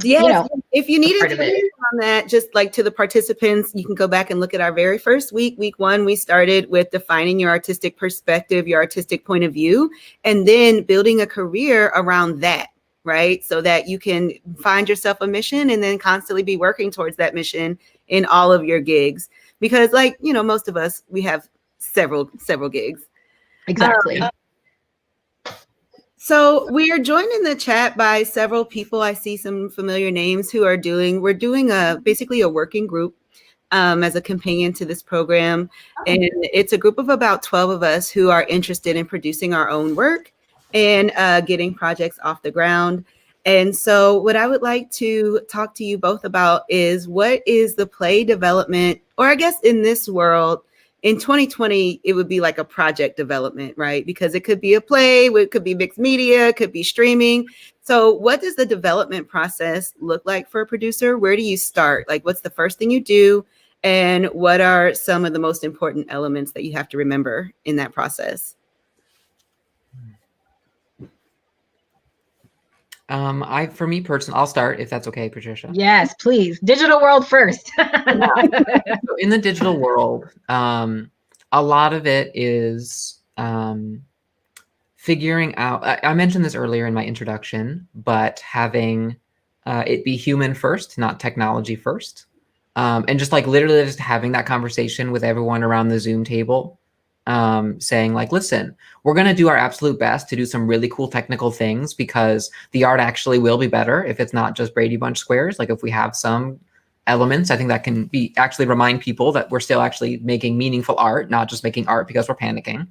yes, you know, if you need information on that, just like to the participants, you can go back and look at our very first week. Week 1, we started with defining your artistic perspective, your artistic point of view, and then building a career around that, right? So that you can find yourself a mission and then constantly be working towards that mission in all of your gigs. Because like, you know, most of us, we have several gigs. Exactly. So we are joined in the chat by several people. I see some familiar names who are we're doing basically a working group as a companion to this program. And it's a group of about 12 of us who are interested in producing our own work and getting projects off the ground. And so what I would like to talk to you both about is what is the play development, or I guess in this world, in 2020, it would be like a project development, right? Because it could be a play, it could be mixed media, it could be streaming. So what does the development process look like for a producer? Where do you start? Like, what's the first thing you do? And what are some of the most important elements that you have to remember in that process? For me personally, I'll start if that's okay, Patricia. Yes, please. Digital world first. So in the digital world, a lot of it is figuring out, I mentioned this earlier in my introduction, but having it be human first, not technology first. And just like literally just having that conversation with everyone around the Zoom table, saying like, listen, we're going to do our absolute best to do some really cool technical things because the art actually will be better if it's not just Brady Bunch squares. Like if we have some elements, I think that can be actually remind people that we're still actually making meaningful art, not just making art because we're panicking.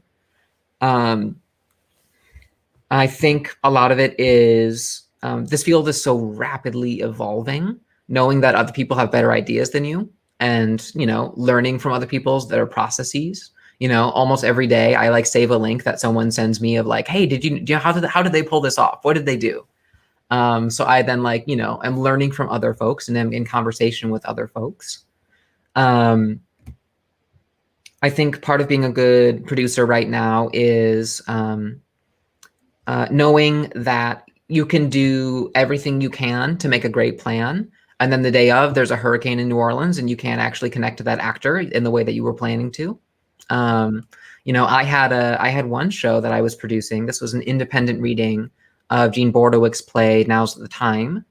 I think a lot of it is this field is so rapidly evolving, knowing that other people have better ideas than you and, you know, learning from other people's their processes. You know, almost every day I like save a link that someone sends me of like, hey, how did they pull this off? What did they do? So I then like, you know, I'm learning from other folks and I'm in conversation with other folks. I think part of being a good producer right now is knowing that you can do everything you can to make a great plan. And then the day of, there's a hurricane in New Orleans and you can't actually connect to that actor in the way that you were planning to. You know, I had one show that I was producing. This was an independent reading of Jean Bordewick's play Now's the Time,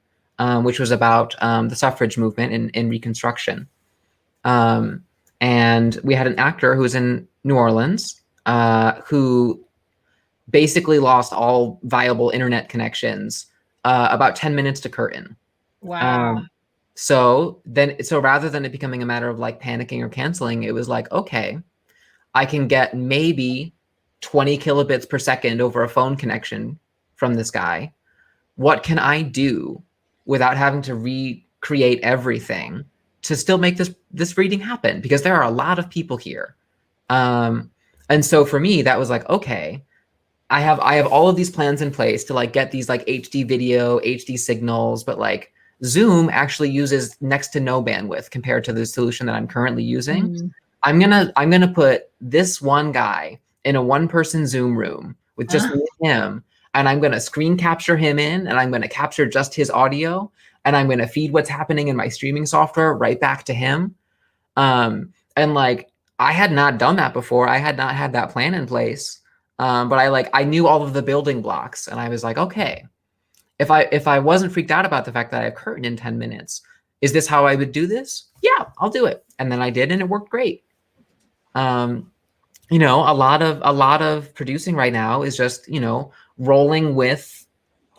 which was about the suffrage movement in Reconstruction. And we had an actor who was in New Orleans who basically lost all viable internet connections about 10 minutes to curtain. Wow. So rather than it becoming a matter of like panicking or canceling, it was like, okay, I can get maybe 20 kilobits per second over a phone connection from this guy. What can I do without having to recreate everything to still make this reading happen? Because there are a lot of people here. And so for me, that was like, okay, I have all of these plans in place to like get these like HD video, HD signals, but like Zoom actually uses next to no bandwidth compared to the solution that I'm currently using. Mm. I'm gonna put this one guy in a one-person Zoom room with just me and him, and I'm gonna screen capture him in, and I'm gonna capture just his audio, and I'm gonna feed what's happening in my streaming software right back to him. And like I had not done that before. I had not had that plan in place. But I knew all of the building blocks, and I was like, okay, if I wasn't freaked out about the fact that I have curtain in 10 minutes, is this how I would do this? Yeah, I'll do it. And then I did, and it worked great. You know, a lot of producing right now is just, you know, rolling with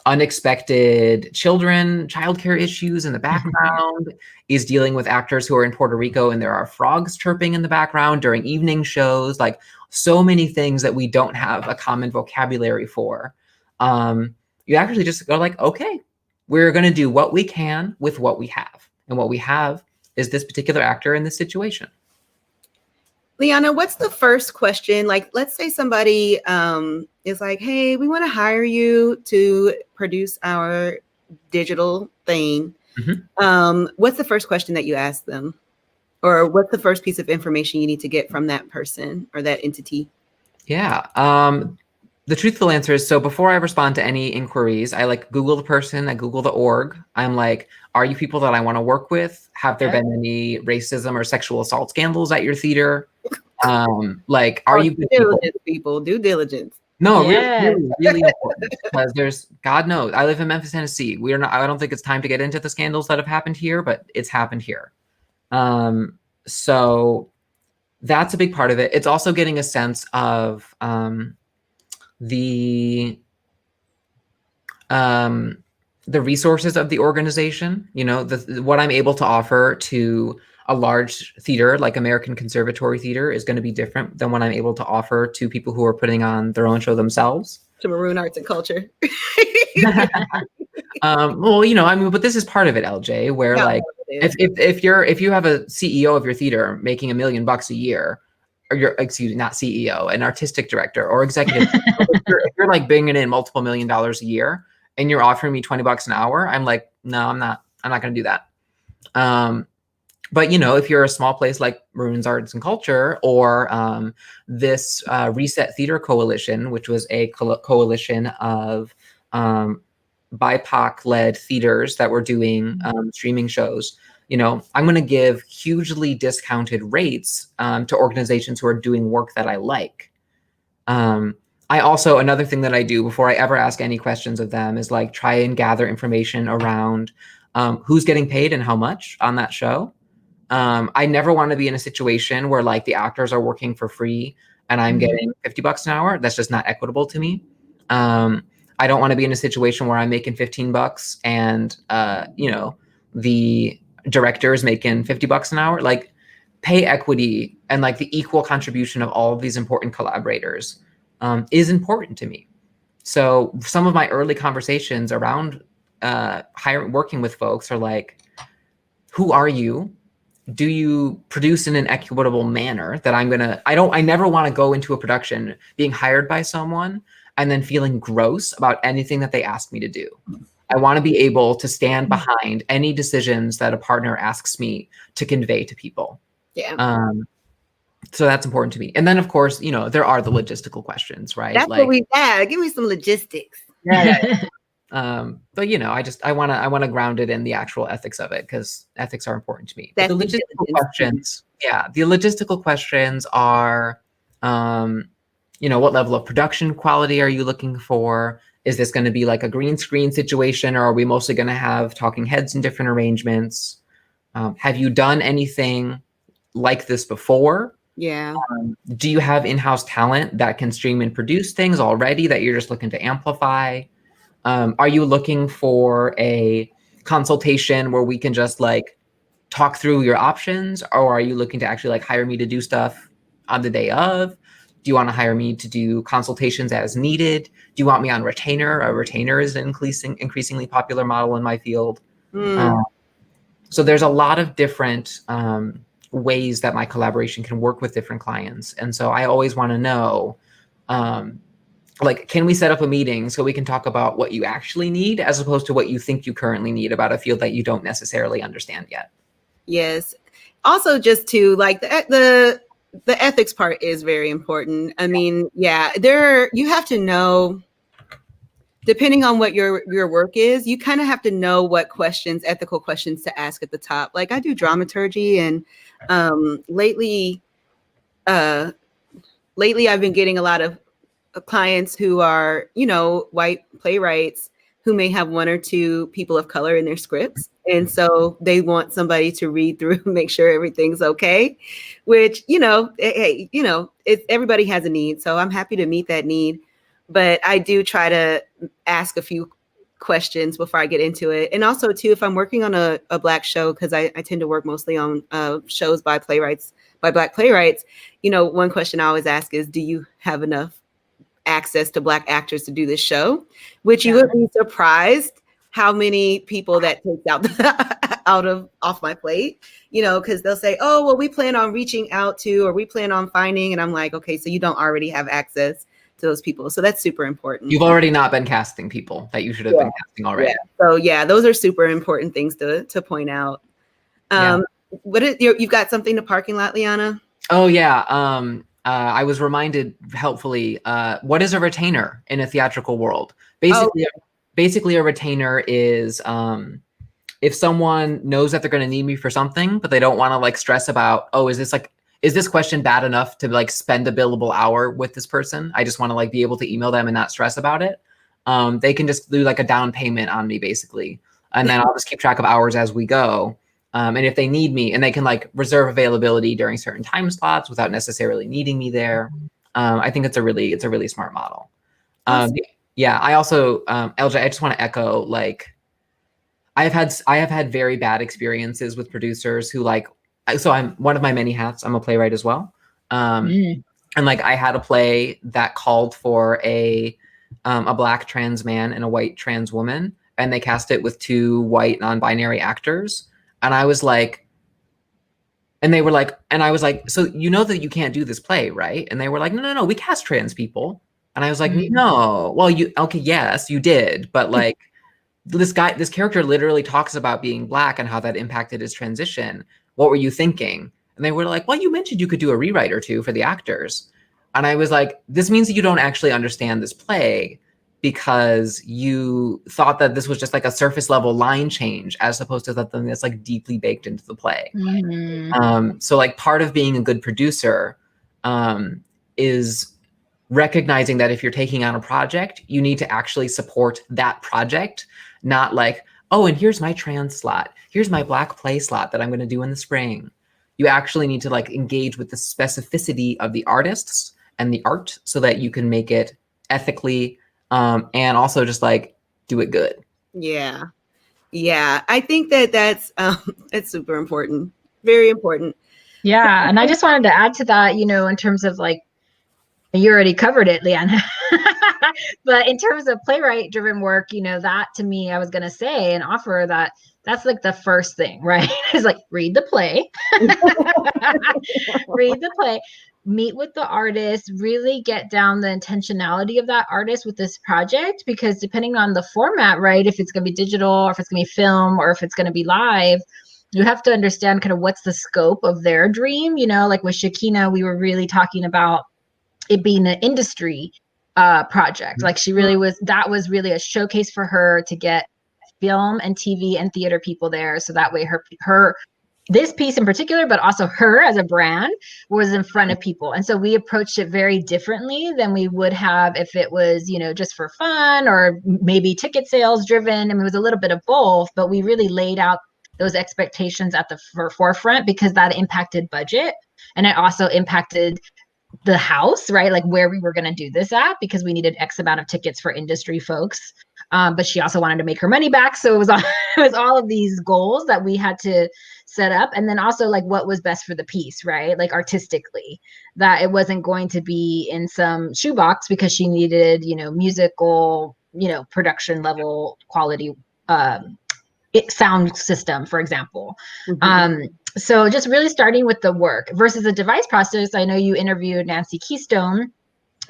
unexpected childcare issues in the background, is dealing with actors who are in Puerto Rico and there are frogs chirping in the background during evening shows, like so many things that we don't have a common vocabulary for. You actually just go like, okay, we're going to do what we can with what we have. And what we have is this particular actor in this situation. Liana, what's the first question? Like, let's say somebody is like, hey, we want to hire you to produce our digital thing. Mm-hmm. What's the first question that you ask them? Or what's the first piece of information you need to get from that person or that entity? Yeah. The truthful answer is, so before I respond to any inquiries, I like Google the person, I Google the org. I'm like, are you people that I want to work with? Have there been any racism or sexual assault scandals at your theater? Like, are you good people? Due diligence. No, really important, because there's, God knows, I live in Memphis, Tennessee. I don't think it's time to get into the scandals that have happened here, but it's happened here. So that's a big part of it. It's also getting a sense of the resources of the organization, you know, what I'm able to offer to a large theater like American Conservatory Theater is going to be different than what I'm able to offer to people who are putting on their own show themselves. To Maroon Arts and Culture. Well, you know, I mean, but this is part of it, LJ, where like if you have a CEO of your theater making $1 million a year, or not CEO, an artistic director or executive, if you're like bringing in multiple $1 million a year and you're offering me $20 an hour, I'm like, no, I'm not going to do that. But you know, if you're a small place like Maroon's Arts and Culture, or this Reset Theater Coalition, which was a coalition of BIPOC-led theaters that were doing streaming shows, you know, I'm going to give hugely discounted rates to organizations who are doing work that I like. I also, another thing that I do before I ever ask any questions of them is like try and gather information around who's getting paid and how much on that show. I never want to be in a situation where like the actors are working for free and I'm getting $50 an hour. That's just not equitable to me. I don't want to be in a situation where I'm making $15 and you know, the director is making $50 an hour. Like, pay equity and like the equal contribution of all of these important collaborators is important to me. So some of my early conversations around working with folks are like, who are you? Do you produce in an equitable manner that I never want to go into a production being hired by someone and then feeling gross about anything that they ask me to do. I want to be able to stand behind any decisions that a partner asks me to convey to people. Yeah. So that's important to me. And then of course, you know, there are the logistical questions, right? That's like, what we have. Give me some logistics. Yeah. But you know, I want to ground it in the actual ethics of it, because ethics are important to me. But the logistical questions, the logistical questions are, you know, what level of production quality are you looking for? Is this going to be like a green screen situation, or are we mostly going to have talking heads in different arrangements? Have you done anything like this before? Yeah. Do you have in-house talent that can stream and produce things already that you're just looking to amplify? Are you looking for a consultation where we can just like talk through your options, or are you looking to actually like hire me to do stuff on the day of? Do you want to hire me to do consultations as needed? Do you want me on retainer? A retainer is an increasingly popular model in my field. So there's a lot of different ways that my collaboration can work with different clients. And so I always want to know, like, can we set up a meeting so we can talk about what you actually need as opposed to what you think you currently need about a field that you don't necessarily understand yet? Yes. Also, just to like the ethics part is very important. I mean, yeah, you have to know, depending on what your work is, you kind of have to know what ethical questions to ask at the top. Like I do dramaturgy, and lately I've been getting a lot of clients who are, white playwrights who may have one or two people of color in their scripts. And so they want somebody to read through and make sure everything's okay, which, hey, everybody has a need. So I'm happy to meet that need. But I do try to ask a few questions before I get into it. And also, too, if I'm working on a Black show, because I tend to work mostly on shows by Black playwrights, one question I always ask is, do you have enough access to Black actors to do this show? Which you would be surprised how many people that takes off my plate, because they'll say, oh, well, we plan on reaching out to, or we plan on finding. And I'm like, okay, so you don't already have access to those people. So that's super important. You've already not been casting people that you should have been casting already. Yeah. So yeah, those are super important things to point out. You've got something to parking lot, Liana? Oh yeah. I was reminded helpfully, what is a retainer in a theatrical world? Basically a retainer is if someone knows that they're going to need me for something, but they don't want to like stress about, oh, is this question bad enough to like spend a billable hour with this person? I just want to like be able to email them and not stress about it. They can just do like a down payment on me basically. And then I'll just keep track of hours as we go. And if they need me, and they can like reserve availability during certain time slots without necessarily needing me there. I think it's a really smart model. Yeah. I also, LJ, I just want to echo, like, I have had very bad experiences with producers who like, so I'm one of my many hats. I'm a playwright as well. And like, I had a play that called for a Black trans man and a white trans woman, and they cast it with two white non-binary actors. And I was like, and they were like, and I was like, so you know that you can't do this play, right? And they were like, no, we cast trans people. And I was like, no, well, okay, yes, you did. But like, this character literally talks about being Black and how that impacted his transition. What were you thinking? And they were like, well, you mentioned you could do a rewrite or two for the actors. And I was like, this means that you don't actually understand this play, because you thought that this was just like a surface level line change as opposed to something that's like deeply baked into the play. So like part of being a good producer is recognizing that if you're taking on a project, you need to actually support that project, not like, oh, and here's my trans slot. Here's my Black play slot that I'm going to do in the spring. You actually need to like engage with the specificity of the artists and the art so that you can make it ethically and also just like do it good. Yeah. I think that's it's super important, very important. Yeah, and I just wanted to add to that, in terms of like, you already covered it, Leanne. But in terms of playwright-driven work, that to me, I was going to say and offer that that's like the first thing, right? Is like read the play, read the play. Meet with the artist, really get down the intentionality of that artist with this project, because depending on the format, right, if it's going to be digital or if it's going to be film or if it's going to be live, you have to understand kind of what's the scope of their dream. Like with Shakina, we were really talking about it being an industry project. Like that was really a showcase for her to get film and TV and theater people there. So that way her this piece in particular, but also her as a brand, was in front of people. And so we approached it very differently than we would have if it was, just for fun or maybe ticket sales driven. I mean, it was a little bit of both, but we really laid out those expectations at the forefront, because that impacted budget. And it also impacted the house, right? Like where we were going to do this at, because we needed X amount of tickets for industry folks. But she also wanted to make her money back. So it was all of these goals that we had to set up. And then also like what was best for the piece, right? Like artistically, that it wasn't going to be in some shoebox, because she needed, musical, production level quality, sound system, for example. So just really starting with the work versus the device process. I know you interviewed Nancy Keystone,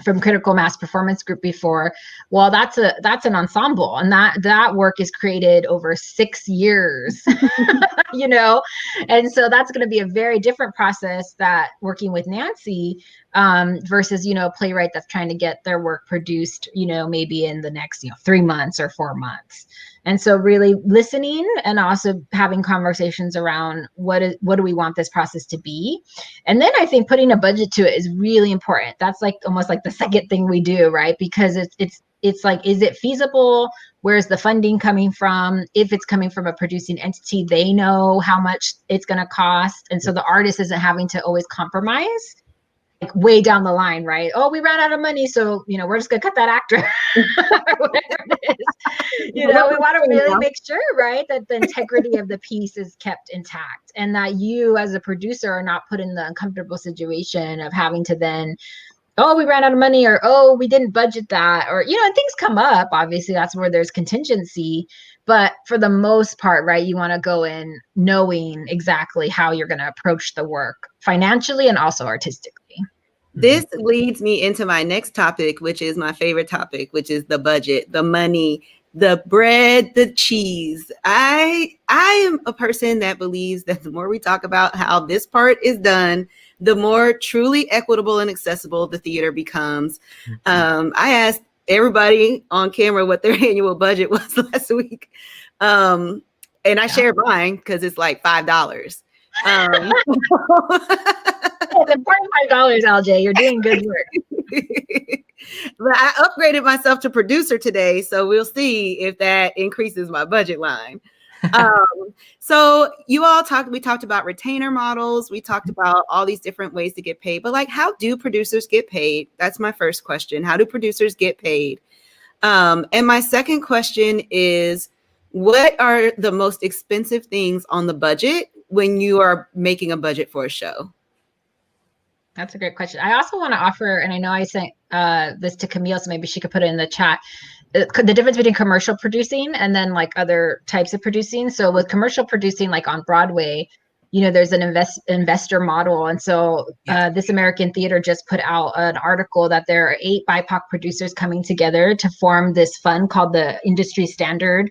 from Critical Mass Performance Group before. Well, that's an ensemble, and that work is created over 6 years, you know, and so that's going to be a very different process that working with Nancy versus, you know, a playwright that's trying to get their work produced, you know, maybe in the next, you know, 3 months or 4 months. And so really listening and also having conversations around what do we want this process to be. And then I think putting a budget to it is really important. That's like almost like the second thing we do, right? Because it's like, is it feasible? Where's the funding coming from? If it's coming from a producing entity, they know how much it's going to cost. And so the artist isn't having to always compromise like way down the line, right? Oh, we ran out of money, so, you know, we're just gonna cut that actor or whatever it is. You know, we want to really make sure, right, that the integrity of the piece is kept intact, and that you as a producer are not put in the uncomfortable situation of having to then, oh, we ran out of money, or oh, we didn't budget that, or, you know, and things come up. Obviously, that's where there's contingency. But for the most part, right, you want to go in knowing exactly how you're going to approach the work financially and also artistically. This leads me into my next topic, which is my favorite topic, which is the budget, the money, the bread, the cheese. I am a person that believes that the more we talk about how this part is done, the more truly equitable and accessible the theater becomes. I asked everybody on camera what their annual budget was last week. And I shared mine because it's like $5. It's important $5, LJ. You're doing good work. But I upgraded myself to producer today, so we'll see if that increases my budget line. So we talked about retainer models. We talked about all these different ways to get paid, but like, how do producers get paid? That's my first question. How do producers get paid? And my second question is, what are the most expensive things on the budget when you are making a budget for a show? That's a great question. I also want to offer, and I know I sent this to Camille, so maybe she could put it in the chat, the difference between commercial producing and then like other types of producing. So with commercial producing, like on Broadway, you know, there's an investor model. And so This American Theater just put out an article that there are 8 BIPOC producers coming together to form this fund called the Industry Standard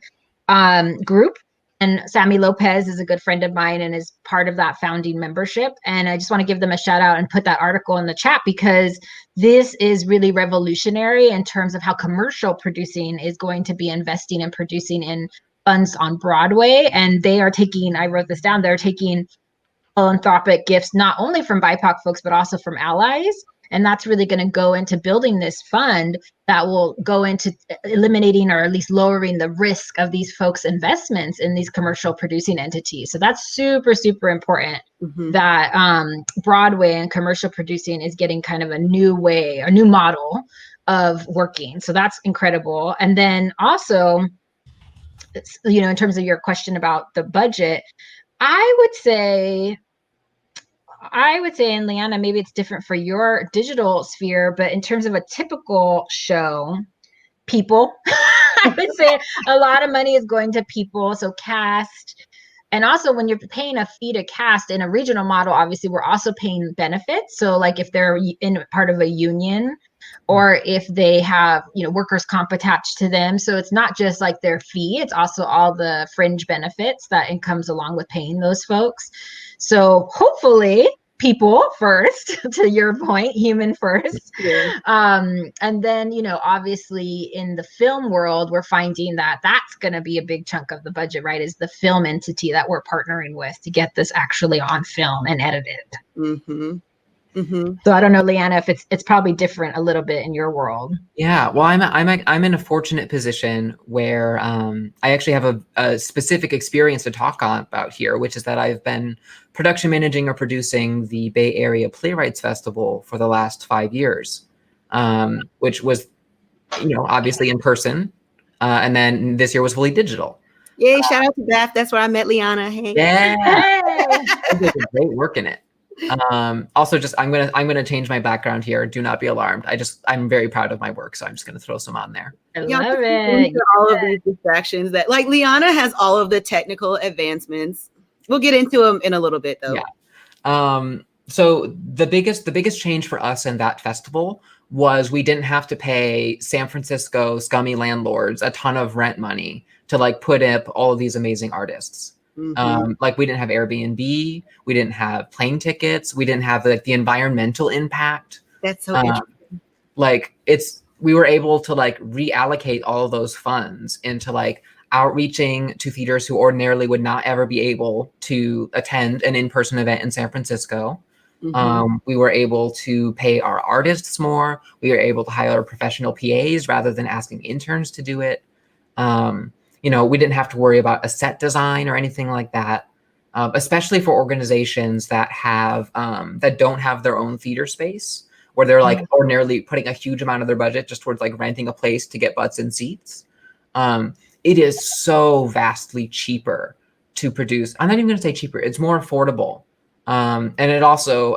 Group. And Sammy Lopez is a good friend of mine and is part of that founding membership. And I just want to give them a shout out and put that article in the chat, because this is really revolutionary in terms of how commercial producing is going to be investing and producing in funds on Broadway. And they are taking, I wrote this down, they're taking philanthropic gifts, not only from BIPOC folks, but also from allies. And that's really going to go into building this fund that will go into eliminating or at least lowering the risk of these folks' investments in these commercial producing entities. So that's super, super important that Broadway and commercial producing is getting kind of a new way, a new model of working. So that's incredible. And then also, you know, in terms of your question about the budget, I would say, and Leanna, maybe it's different for your digital sphere, but in terms of a typical show, people, I would say a lot of money is going to people. So cast, and also when you're paying a fee to cast in a regional model, obviously we're also paying benefits. So like if they're in part of a union, or if they have, you know, workers' comp attached to them. So it's not just like their fee, it's also all the fringe benefits that it comes along with paying those folks. So hopefully people first, to your point, human first. Yeah. And then, you know, obviously in the film world, we're finding that that's going to be a big chunk of the budget, right? Is the film entity that we're partnering with to get this actually on film and edited. So I don't know, Leanna, if it's probably different a little bit in your world. Yeah, well, I'm in a fortunate position where I actually have a specific experience to talk about here, which is that I've been production managing or producing the Bay Area Playwrights Festival for the last 5 years, which was, you know, obviously in person, and then this year was fully digital. Yay! Shout out to Beth. That's where I met Liana. Hey. Yeah, hey. Did great work in it. Also, just I'm gonna change my background here. Do not be alarmed. I'm very proud of my work, so I'm just gonna throw some on there. I love it. All of these distractions that, like, Liana has all of the technical advancements. We'll get into them in a little bit, though. Yeah. So the biggest change for us in that festival was we didn't have to pay San Francisco scummy landlords a ton of rent money to like put up all of these amazing artists. Like we didn't have Airbnb, we didn't have plane tickets, we didn't have like the environmental impact. That's so interesting. Like we were able to like reallocate all of those funds into like outreaching to theaters who ordinarily would not ever be able to attend an in-person event in San Francisco. We were able to pay our artists more. We were able to hire professional PAs rather than asking interns to do it. You know, we didn't have to worry about a set design or anything like that, especially for organizations that have that don't have their own theater space, where they're like ordinarily putting a huge amount of their budget just towards like renting a place to get butts in seats. It is so vastly cheaper to produce. I'm not even going to say cheaper. It's more affordable. And it also,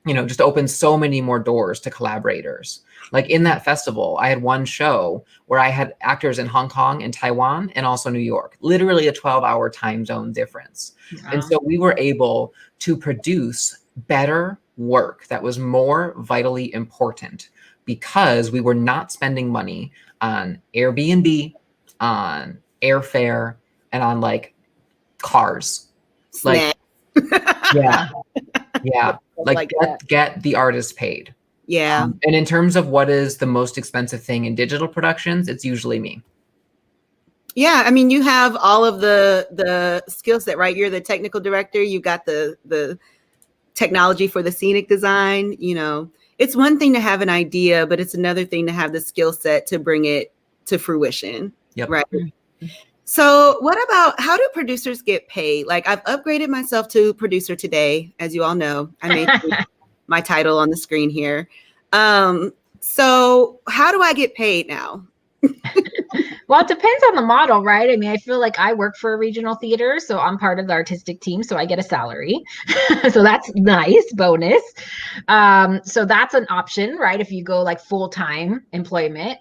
you know, just opens so many more doors to collaborators. Like in that festival, I had one show where I had actors in Hong Kong and Taiwan and also New York, literally a 12-hour time zone difference. Wow. And so we were able to produce better work that was more vitally important because we were not spending money on Airbnb, on airfare, and on like cars. Snack. Like, yeah. Like get the artist paid. Yeah. And in terms of what is the most expensive thing in digital productions, it's usually me. Yeah, I mean, you have all of the skill set, right? You're the technical director. You got the technology for the scenic design. You know, it's one thing to have an idea, but it's another thing to have the skill set to bring it to fruition. Yep. Right. So what about, how do producers get paid? Like, I've upgraded myself to producer today, as you all know. I made my title on the screen here. So how do I get paid now? Well, it depends on the model, right? I mean, I feel like I work for a regional theater, so I'm part of the artistic team, so I get a salary. So that's nice, bonus. So that's an option, right? If you go like full-time employment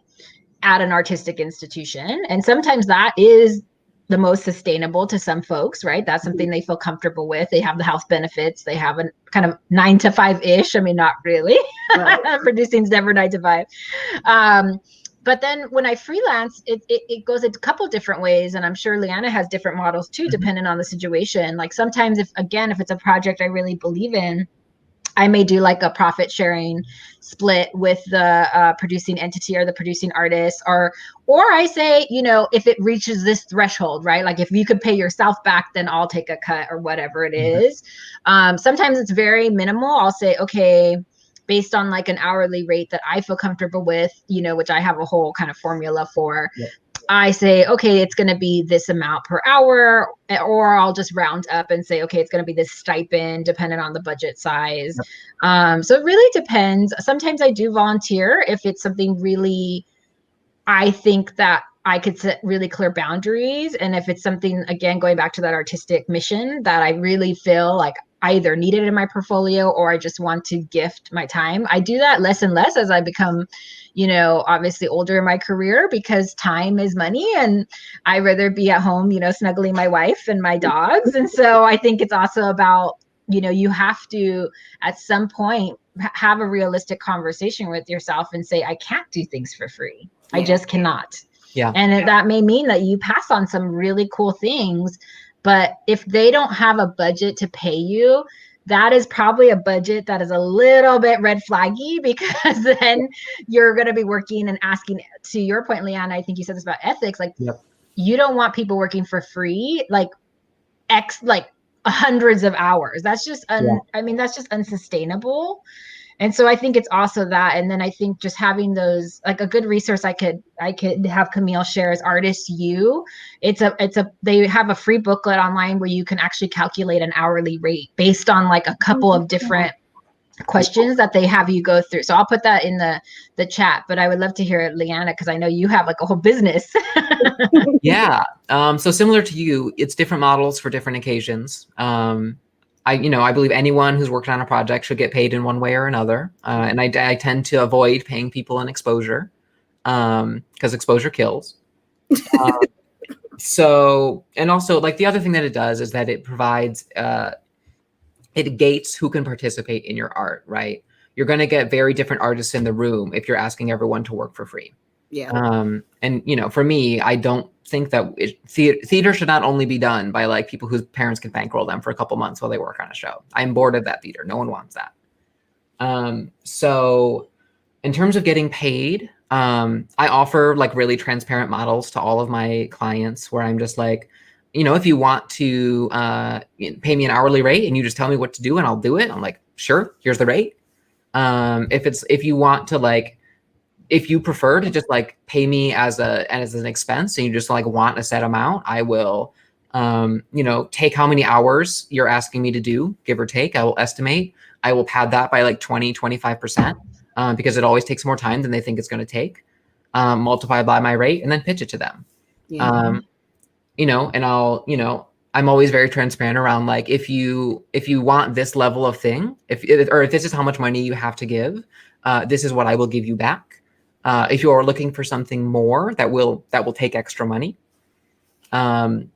at an artistic institution. And sometimes that is the most sustainable to some folks, right? That's something they feel comfortable with. They have the health benefits. They have a kind of 9 to 5-ish. I mean, not really. Right. Producing's never 9 to 5. But then when I freelance, it goes a couple different ways. And I'm sure Leanna has different models too, depending on the situation. Like sometimes if it's a project I really believe in, I may do like a profit sharing split with the producing entity or the producing artist, or I say, you know, if it reaches this threshold, right? Like if you could pay yourself back, then I'll take a cut or whatever it is. Sometimes it's very minimal. I'll say, okay, based on like an hourly rate that I feel comfortable with, you know, which I have a whole kind of formula for. Yep. I say, okay, it's going to be this amount per hour, or I'll just round up and say, okay, it's going to be this stipend depending on the budget size. Yep. So it really depends. Sometimes I do volunteer if it's something really, I think that I could set really clear boundaries. And if it's something, again, going back to that artistic mission that I really feel like I either need it in my portfolio or I just want to gift my time. I do that less and less as I become, you know, obviously older in my career, because time is money and I'd rather be at home, you know, snuggling my wife and my dogs. And so I think it's also about, you know, you have to at some point have a realistic conversation with yourself and say, I can't do things for free. Yeah. I just cannot. Yeah. And that may mean that you pass on some really cool things. But if they don't have a budget to pay you, that is probably a budget that is a little bit red flaggy, because then you're going to be working and asking, to your point, Leanna, I think you said this about ethics, like yep. You don't want people working for free, like hundreds of hours. That's just, I mean, that's just unsustainable. And so I think it's also that. And then I think just having those, like a good resource I could have Camille share is Artist U. They have a free booklet online where you can actually calculate an hourly rate based on like a couple of different questions that they have you go through. So I'll put that in the chat, but I would love to hear it, Leanna, because I know you have like a whole business. Yeah. So similar to you, it's different models for different occasions. I believe anyone who's working on a project should get paid in one way or another. And I tend to avoid paying people in exposure because exposure kills. So, and also like the other thing that it does is that it provides, it gates who can participate in your art, right? you're going to get very different artists in the room if you're asking everyone to work for free. Yeah. And for me, I don't think that theater should not only be done by like people whose parents can bankroll them for a couple months while they work on a show. I'm bored of that theater. No one wants that. So in terms of getting paid, I offer like really transparent models to all of my clients where I'm just like, if you want to pay me an hourly rate and you just tell me what to do and I'll do it. I'm like, sure, here's the rate. If you want to like, if you prefer to just like pay me as an expense and you just like want a set amount, I will, take how many hours you're asking me to do, give or take. I will estimate. I will pad that by like 20, 25%, because it always takes more time than they think it's going to take. Multiply by my rate and then pitch it to them. Yeah. And I'll, I'm always very transparent around like, if you want this level of thing, if this is how much money you have to give, this is what I will give you back. If you are looking for something more that will take extra money, on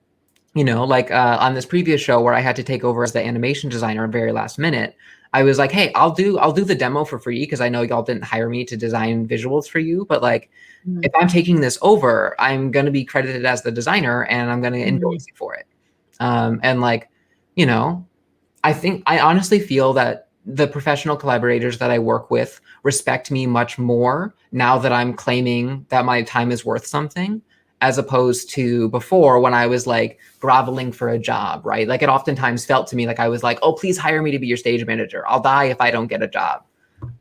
this previous show where I had to take over as the animation designer very last minute, I was like, hey, I'll do the demo for free because I know y'all didn't hire me to design visuals for you, but like, if I'm taking this over, I'm going to be credited as the designer and I'm going to invoice you for it. And like, I honestly feel that the professional collaborators that I work with respect me much more now that I'm claiming that my time is worth something, as opposed to before when I was like groveling for a job, right? Like it oftentimes felt to me like I was like, oh, please hire me to be your stage manager. I'll die if I don't get a job.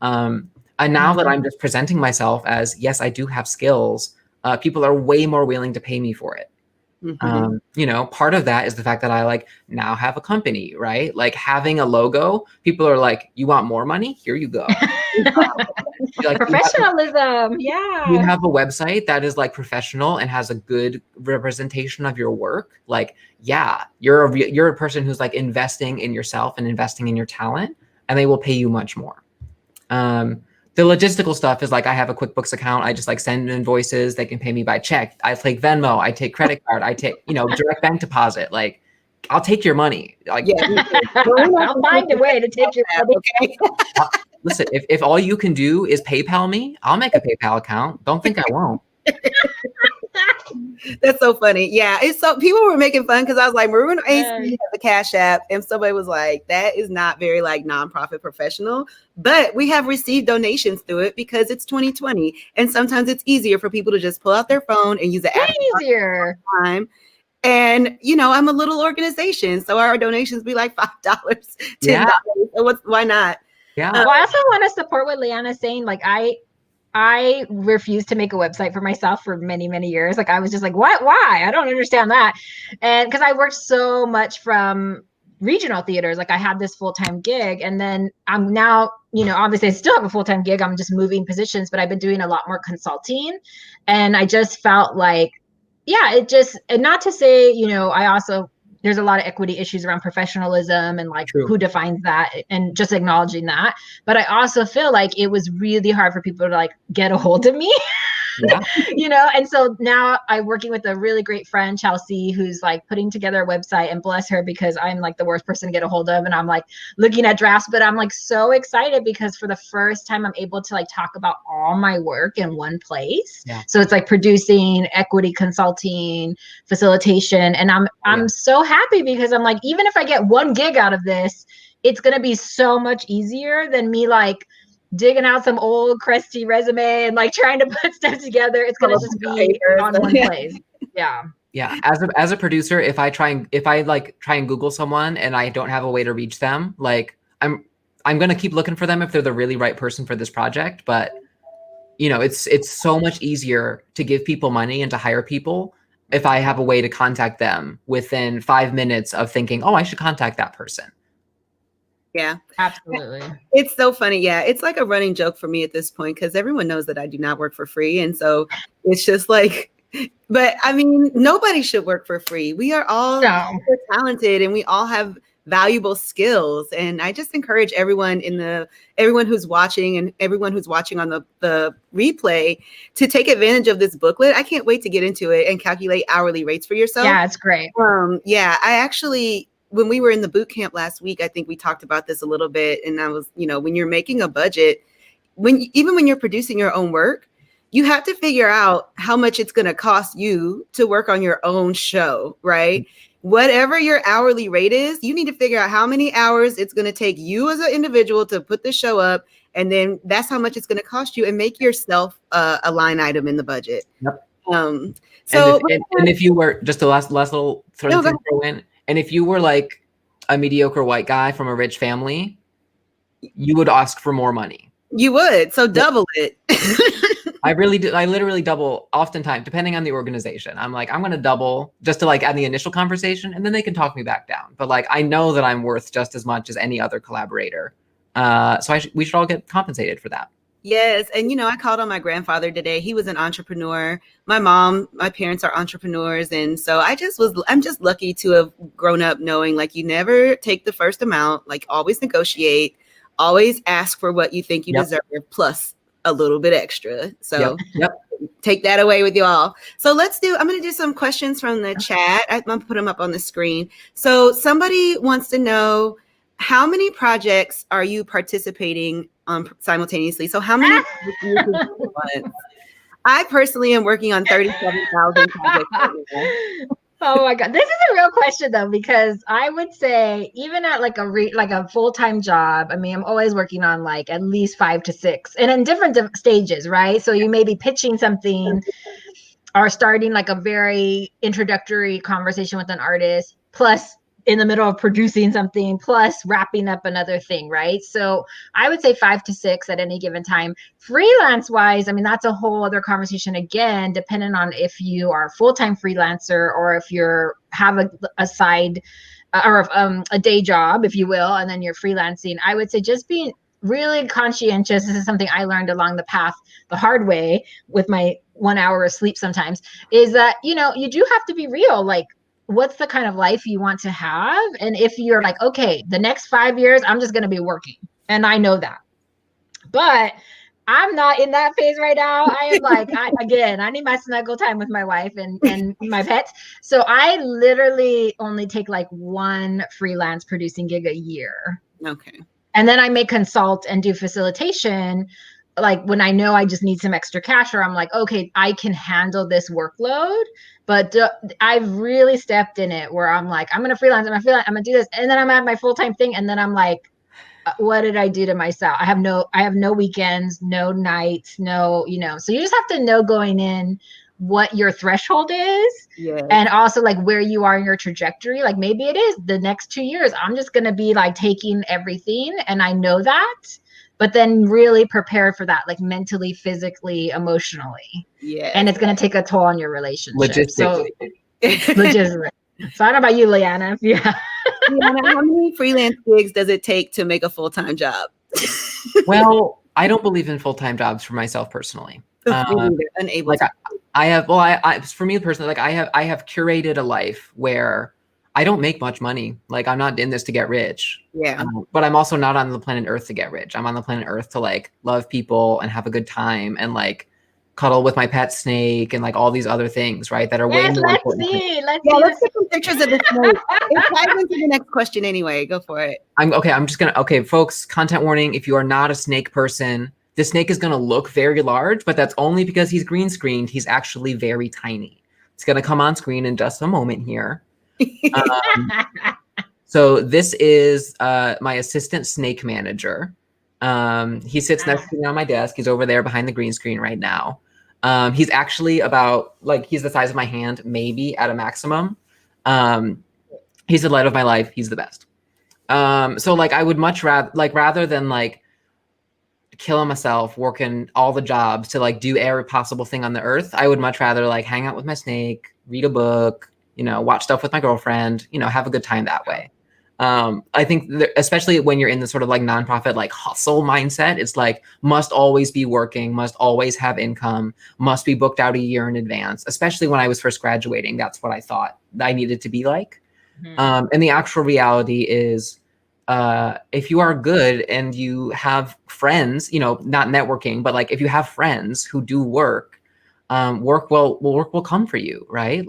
And now that I'm just presenting myself as, yes, I do have skills, people are way more willing to pay me for it. Part of that is the fact that I like now have a company, right? Like having a logo, people are like, you want more money? Here you go. Like, professionalism. Yeah. You have a website that is like professional and has a good representation of your work. Like, yeah, you're a person who's like investing in yourself and investing in your talent, and they will pay you much more. The logistical stuff is like, I have a QuickBooks account. I just like send invoices. They can pay me by check. I take Venmo. I take credit card. I take, direct bank deposit. Like, I'll take your money. Like, I'll find a way to take your money. Okay. Listen, if all you can do is PayPal me, I'll make a PayPal account. Don't think I won't. That's so funny. Yeah, it's so people were making fun because I was like, Maroon AC has a Cash App, and somebody was like, that is not very like nonprofit professional, but we have received donations through it because it's 2020, and sometimes it's easier for people to just pull out their phone and use the app. Easier time. And I'm a little organization, so our donations be like $5, $10. Yeah. So why not? Yeah. Well, I also want to support what Liana's saying. Like I refused to make a website for myself for many, many years. Like I was just like, what? Why? I don't understand that. And because I worked so much from regional theaters, like I had this full-time gig, and then I'm now, obviously I still have a full-time gig. I'm just moving positions, but I've been doing a lot more consulting. And I just felt like, and not to say, I also, there's a lot of equity issues around professionalism and like True. Who defines that, and just acknowledging that. But I also feel like it was really hard for people to like get a hold of me. Yeah. And so now I'm working with a really great friend, Chelsea, who's like putting together a website, and bless her, because I'm like the worst person to get a hold of. And I'm like looking at drafts, but I'm like so excited because for the first time I'm able to like talk about all my work in one place. Yeah. So it's like producing, equity consulting, facilitation. And I'm so happy because I'm like, even if I get one gig out of this, it's going to be so much easier than me like digging out some old crusty resume and like trying to put stuff together. It's gonna just be on one place. Yeah. As a producer, if I try and Google someone and I don't have a way to reach them, like I'm gonna keep looking for them if they're the really right person for this project. But it's so much easier to give people money and to hire people if I have a way to contact them within 5 minutes of thinking, oh, I should contact that person. Yeah, absolutely. It's so funny. Yeah, it's like a running joke for me at this point because everyone knows that I do not work for free. And so it's just like, but I mean, nobody should work for free. We are all super talented and we all have valuable skills. And I just encourage everyone who's watching and everyone who's watching on the replay to take advantage of this booklet. I can't wait to get into it and calculate hourly rates for yourself. Yeah, it's great. I actually when we were in the boot camp last week, I think we talked about this a little bit. And I was, when you're making a budget, even when you're producing your own work, you have to figure out how much it's going to cost you to work on your own show, right? Whatever your hourly rate is, you need to figure out how many hours it's going to take you as an individual to put the show up. And then that's how much it's going to cost you, and make yourself a line item in the budget. Yep. So, and if you were just the last little throw in, and if you were like a mediocre white guy from a rich family, you would ask for more money. You would. So double it. I really do. I literally double oftentimes, depending on the organization. I'm like, I'm going to double just to like add the initial conversation, and then they can talk me back down. But like, I know that I'm worth just as much as any other collaborator. So we should all get compensated for that. Yes. And, I called on my grandfather today. He was an entrepreneur. My parents are entrepreneurs. And so I'm just lucky to have grown up knowing, like, you never take the first amount, like always negotiate, always ask for what you think you deserve, plus a little bit extra. So take that away with you all. So I'm going to do some questions from the chat. I'm going to put them up on the screen. So somebody wants to know, how many projects are you participating on simultaneously? So how many? I personally am working on 37,000 projects right now. Oh my God. This is a real question though, because I would say even at like a full-time job, I mean, I'm always working on like at least 5 to 6 and in different stages, right? So you may be pitching something or starting like a very introductory conversation with an artist, plus in the middle of producing something, plus wrapping up another thing, right? So I would say 5 to 6 at any given time. Freelance wise, I mean, that's a whole other conversation again, depending on if you are a full-time freelancer or if have a side or a day job, if you will, and then you're freelancing. I would say just being really conscientious. This is something I learned along the path the hard way with my 1 hour of sleep sometimes, is that, you do have to be real. Like, what's the kind of life you want to have? And if you're like, okay, the next 5 years, I'm just going to be working. And I know that, but I'm not in that phase right now. I am like, I need my snuggle time with my wife and my pets. So I literally only take like one freelance producing gig a year. Okay. And then I may consult and do facilitation, like when I know I just need some extra cash, or I'm like, okay, I can handle this workload. But I've really stepped in it where I'm like, I'm going to freelance, I'm going to do this. And then I'm at my full-time thing. And then I'm like, what did I do to myself? I have no weekends, no nights, so you just have to know going in what your threshold is. Yes. And also like where you are in your trajectory. Like maybe it is the next 2 years, I'm just going to be like taking everything. And I know that, but then really prepare for that, like mentally, physically, emotionally. Yeah. And it's going to take a toll on your relationship. Logistically. Logistically. So I don't know about you, Liana. Yeah. Liana, how many freelance gigs does it take to make a full-time job? Well, I don't believe in full-time jobs for myself personally. Unable like to. I have, well, I for me personally, like I have curated a life where I don't make much money. Like I'm not in this to get rich. Yeah. But I'm also not on the planet Earth to get rich. I'm on the planet Earth to like love people and have a good time and like cuddle with my pet snake and like all these other things, right? That are way more important. Let's get some pictures of the snake. It ties into the next question anyway. Go for it. Okay, folks, content warning. If you are not a snake person, the snake is gonna look very large, but that's only because he's green screened. He's actually very tiny. It's gonna come on screen in just a moment here. So this is my assistant snake manager. He sits next to me on my desk. He's over there behind the green screen right now. He's actually about he's the size of my hand, maybe at a maximum. He's the light of my life. He's the best. So I would much rather than killing myself working all the jobs to do every possible thing on the earth, I would much rather hang out with my snake, read a book, watch stuff with my girlfriend, have a good time that way. I think especially when you're in the sort of nonprofit hustle mindset, it's must always be working, must always have income, must be booked out a year in advance. Especially when I was first graduating, that's what I thought I needed to be like. Mm-hmm. And the actual reality is, if you are good and you have friends, not networking, but if you have friends who do work, work will come for you, right?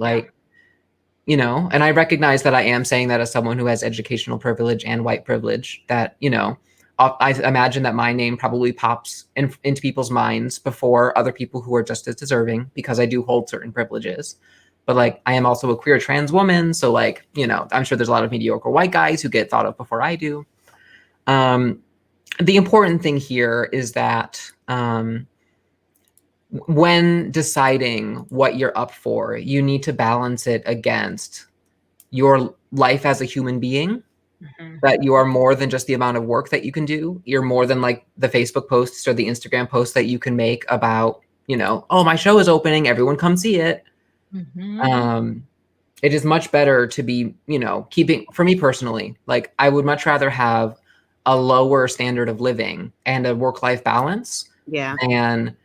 you know, and I recognize that I am saying that as someone who has educational privilege and white privilege, that, you know, I imagine that my name probably pops into people's minds before other people who are just as deserving, because I do hold certain privileges. But like, I am also a queer trans woman. So like, you know, I'm sure there's a lot of mediocre white guys who get thought of before I do. The important thing here is that when deciding what you're up for, you need to balance it against your life as a human being, that you are more than just the amount of work that you can do. You're more than like the Facebook posts or the Instagram posts that you can make about, you know, oh, my show is opening, everyone come see it. It is much better to be, you know, keeping, for me personally, like I would much rather have a lower standard of living and a work-life balance than,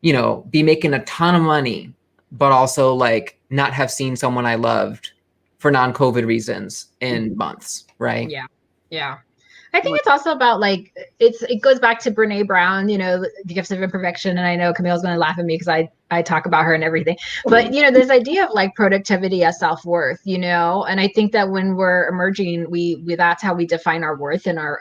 you know, be making a ton of money, but also like not have seen someone I loved for non-COVID reasons in months, right? Yeah. I think it's also about like, it goes back to Brene Brown, you know, the gifts of imperfection. And I know Camille's going to laugh at me because I talk about her and everything, but you know, this idea of like productivity as self-worth, you know, and I think that when we're emerging, we that's how we define our worth and our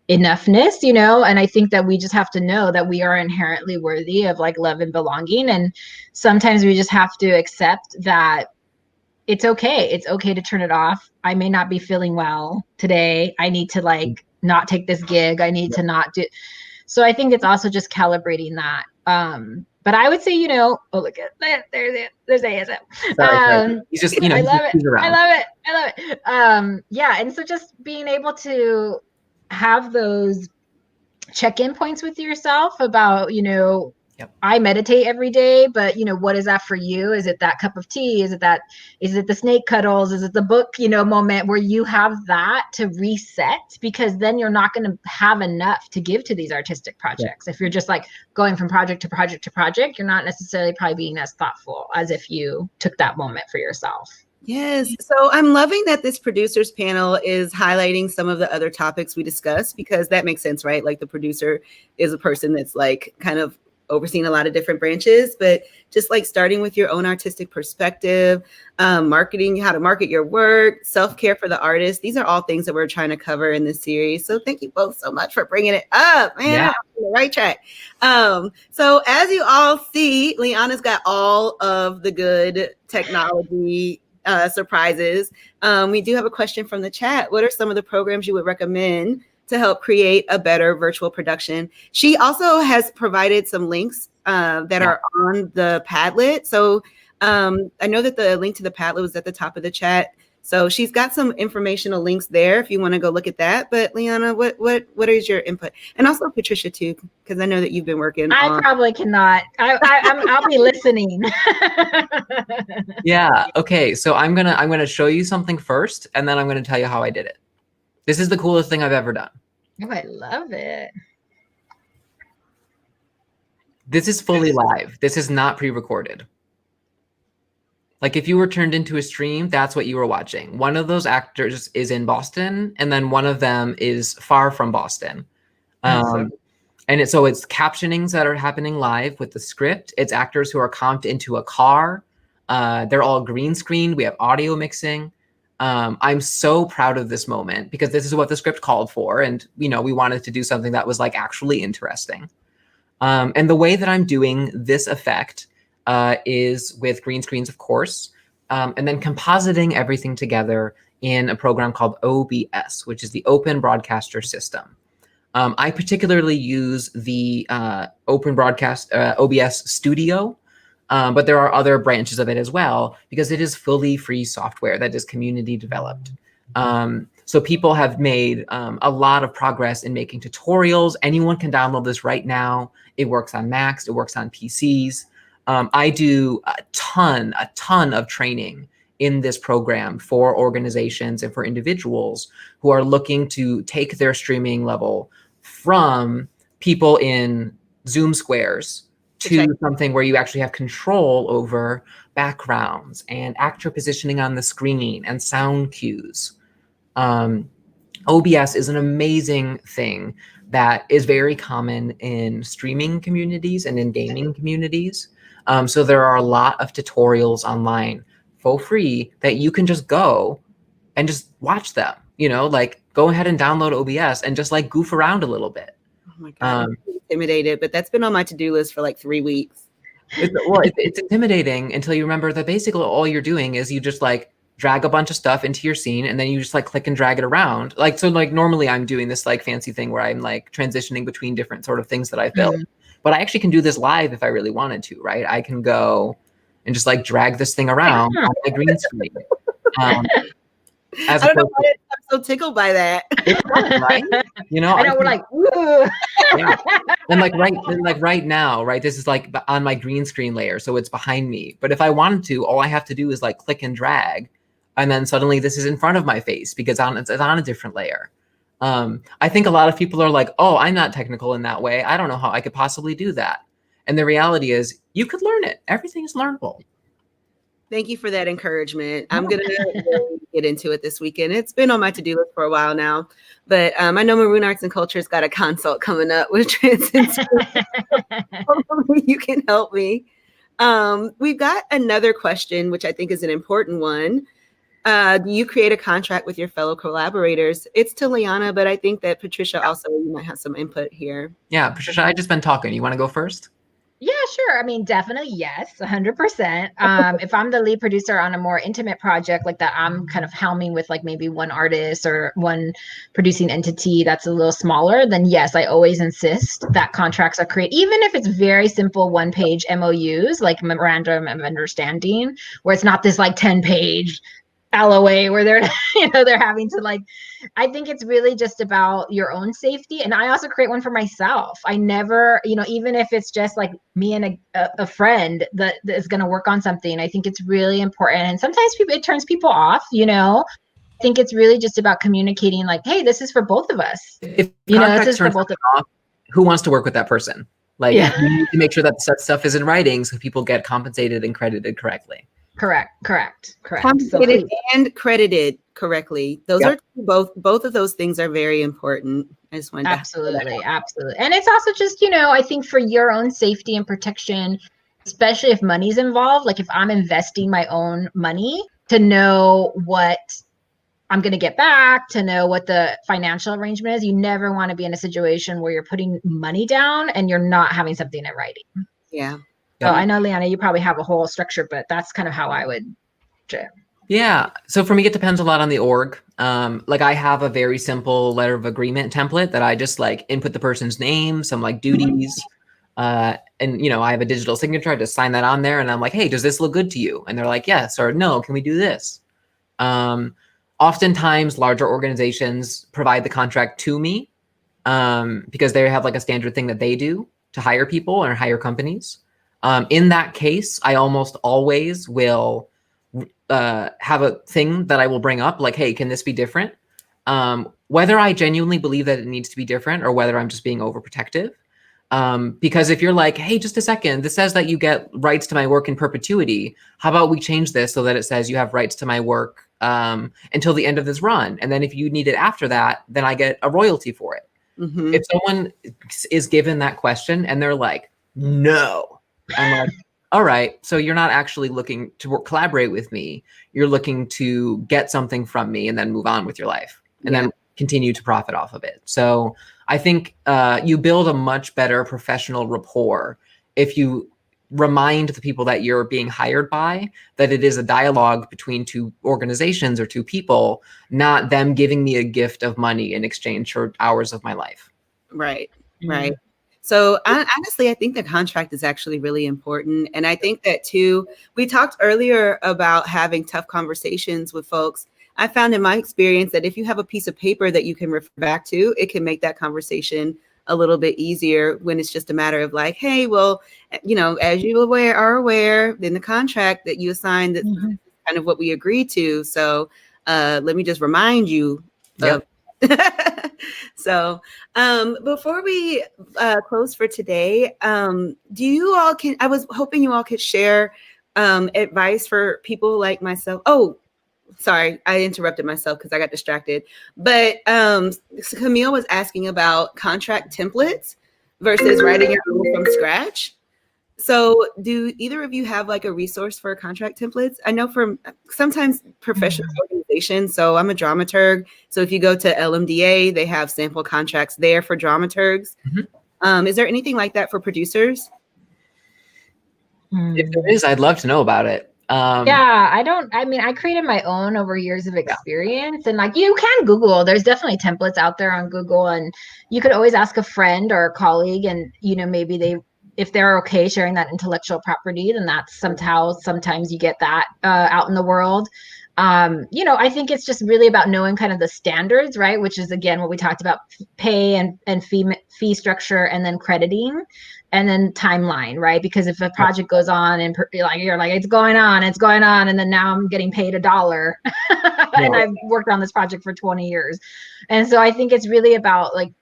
enoughness, you know. And I think that we just have to know that we are inherently worthy of like love and belonging. And sometimes we just have to accept that it's okay. It's okay to turn it off. I may not be feeling well today. I need to like not take this gig. I need to not do. So I think it's also just calibrating that. But I would say, you know, oh, look at that. There's ASM. Sorry. He's just, you know, I love it. I love it. Yeah. And so just being able to have those check-in points with yourself about, you know, I meditate every day, but you know, what is that for you? Is it that cup of tea? Is it the snake cuddles? Is it the book, you know, moment where you have that to reset? Because then you're not going to have enough to give to these artistic projects. If you're just like going from project to project to project, you're not necessarily probably being as thoughtful as if you took that moment for yourself. Yes. So I'm loving that this producers panel is highlighting some of the other topics we discussed, because that makes sense, right? Like the producer is a person that's like kind of overseeing a lot of different branches, but just like starting with your own artistic perspective, marketing, how to market your work, self-care for the artist. These are all things that we're trying to cover in this series. So thank you both so much for bringing it up, man. Yeah. I'm on the right track. So as you all see, Liana's got all of the good technology surprises. We do have a question from the chat. What are some of the programs you would recommend to help create a better virtual production? She also has provided some links that are on the Padlet. So I know that the link to the Padlet was at the top of the chat. So she's got some informational links there if you want to go look at that. But Liana, what is your input? And also Patricia too, because I know that you've been working. I probably cannot. I'll be listening. Yeah. Okay. So I'm gonna show you something first, and then I'm gonna tell you how I did it. This is the coolest thing I've ever done. Oh, I love it. This is fully live. This is not pre-recorded. Like if you were turned into a stream, that's what you were watching. One of those actors is in Boston, and then one of them is far from Boston. And so it's captionings that are happening live with the script. It's actors who are comped into a car. They're all green screened. We have audio mixing. I'm so proud of this moment because this is what the script called for. And, you know, we wanted to do something that was like actually interesting. And the way that I'm doing this effect is with green screens, of course, and then compositing everything together in a program called OBS, which is the Open Broadcaster System. I particularly use the Open Broadcast OBS Studio, but there are other branches of it as well because it is fully free software that is community developed. So people have made a lot of progress in making tutorials. Anyone can download this right now. It works on Macs. It works on PCs. I do a ton of training in this program for organizations and for individuals who are looking to take their streaming level from people in Zoom squares to something where you actually have control over backgrounds and actor positioning on the screen and sound cues. OBS is an amazing thing that is very common in streaming communities and in gaming communities. So there are a lot of tutorials online for free that you can just go and just watch them, like go ahead and download OBS and just like goof around a little bit. Oh my God, I'm intimidated, but that's been on my to-do list for like 3 weeks. It's intimidating until you remember that basically all you're doing is you just like drag a bunch of stuff into your scene and then you just like click and drag it around. Like, so like normally I'm doing this like fancy thing where I'm like transitioning between different sort of things that I've built, but I actually can do this live if I really wanted to, right? I can go and just like drag this thing around on my green screen. I don't know why I'm so tickled by that. It's fun, right? I know, we're like, ooh. Yeah. And like right now, right, this is like on my green screen layer, so it's behind me. But if I wanted to, all I have to do is like click and drag, and then suddenly this is in front of my face because it's on a different layer. I think a lot of people are like, oh, I'm not technical in that way. I don't know how I could possibly do that. And the reality is you could learn it. Everything is learnable. Thank you for that encouragement. I'm going to get into it this weekend. It's been on my to-do list for a while now, but I know Maroon Arts and Culture's got a consult coming up with Transcend. You can help me. We've got another question, which I think is an important one. Do you create a contract with your fellow collaborators? It's to Liana, but I think that Patricia also, you might have some input here. Yeah, Patricia, I just been talking. You want to go first? Yeah, sure. I mean, definitely, yes, 100%. If I'm the lead producer on a more intimate project like that, I'm kind of helming with like maybe one artist or one producing entity that's a little smaller, then yes, I always insist that contracts are created, even if it's very simple one-page MOUs, like memorandum of understanding, where it's not this like 10-page LOA where they're they're having to like, I think it's really just about your own safety. And I also create one for myself. I never, even if it's just like me and a friend that is going to work on something, I think it's really important. And sometimes it turns people off, I think it's really just about communicating like, hey, this is for both of us. If this is for both of us. Who wants to work with that person? Like, you need to make sure that stuff is in writing so people get compensated and credited correctly. Correct. Compensated and credited correctly. Those are both of those things are very important. I just wanted to absolutely. And it's also just, I think for your own safety and protection, especially if money's involved, like if I'm investing my own money, to know what I'm going to get back, to know what the financial arrangement is. You never want to be in a situation where you're putting money down and you're not having something in writing. Yeah. So I know, Liana, you probably have a whole structure, but that's kind of how I would do it. Yeah. So for me, it depends a lot on the org. Like I have a very simple letter of agreement template that I just like input the person's name, some like duties. And, I have a digital signature. I just sign that on there and I'm like, hey, does this look good to you? And they're like, yes, or no, can we do this? Oftentimes larger organizations provide the contract to me because they have like a standard thing that they do to hire people or hire companies. In that case, I almost always will have a thing that I will bring up like, hey, can this be different? Whether I genuinely believe that it needs to be different or whether I'm just being overprotective. Because if you're like, hey, just a second, this says that you get rights to my work in perpetuity. How about we change this so that it says you have rights to my work until the end of this run? And then if you need it after that, then I get a royalty for it. Mm-hmm. If someone is given that question and they're like, no, I'm like, all right, so you're not actually looking to collaborate with me. You're looking to get something from me and then move on with your life and then continue to profit off of it. So I think you build a much better professional rapport if you remind the people that you're being hired by that it is a dialogue between two organizations or two people, not them giving me a gift of money in exchange for hours of my life. Right. So honestly, I think the contract is actually really important. And I think that too, we talked earlier about having tough conversations with folks. I found in my experience that if you have a piece of paper that you can refer back to, it can make that conversation a little bit easier when it's just a matter of like, hey, well, as you are aware in the contract that you assigned, that's kind of what we agreed to. So let me just remind you. So before we close for today, I was hoping you all could share advice for people like myself. Oh, sorry, I interrupted myself because I got distracted. But Camille was asking about contract templates versus writing your own from scratch. So do either of you have like a resource for contract templates? I know from sometimes professional organizations, so I'm a dramaturg. So if you go to LMDA, they have sample contracts there for dramaturgs. Is there anything like that for producers? If there is, I'd love to know about it. Yeah, I created my own over years of experience, and like you can Google, there's definitely templates out there on Google, and you could always ask a friend or a colleague, and maybe if they're okay sharing that intellectual property, then that's sometimes you get that out in the world. I think it's just really about knowing kind of the standards, right? Which is again what we talked about: pay and fee structure, and then crediting, and then timeline, right? Because if a project goes on and you're like it's going on, and then now I'm getting paid $1, and I've worked on this project for 20 years, and so I think it's really about like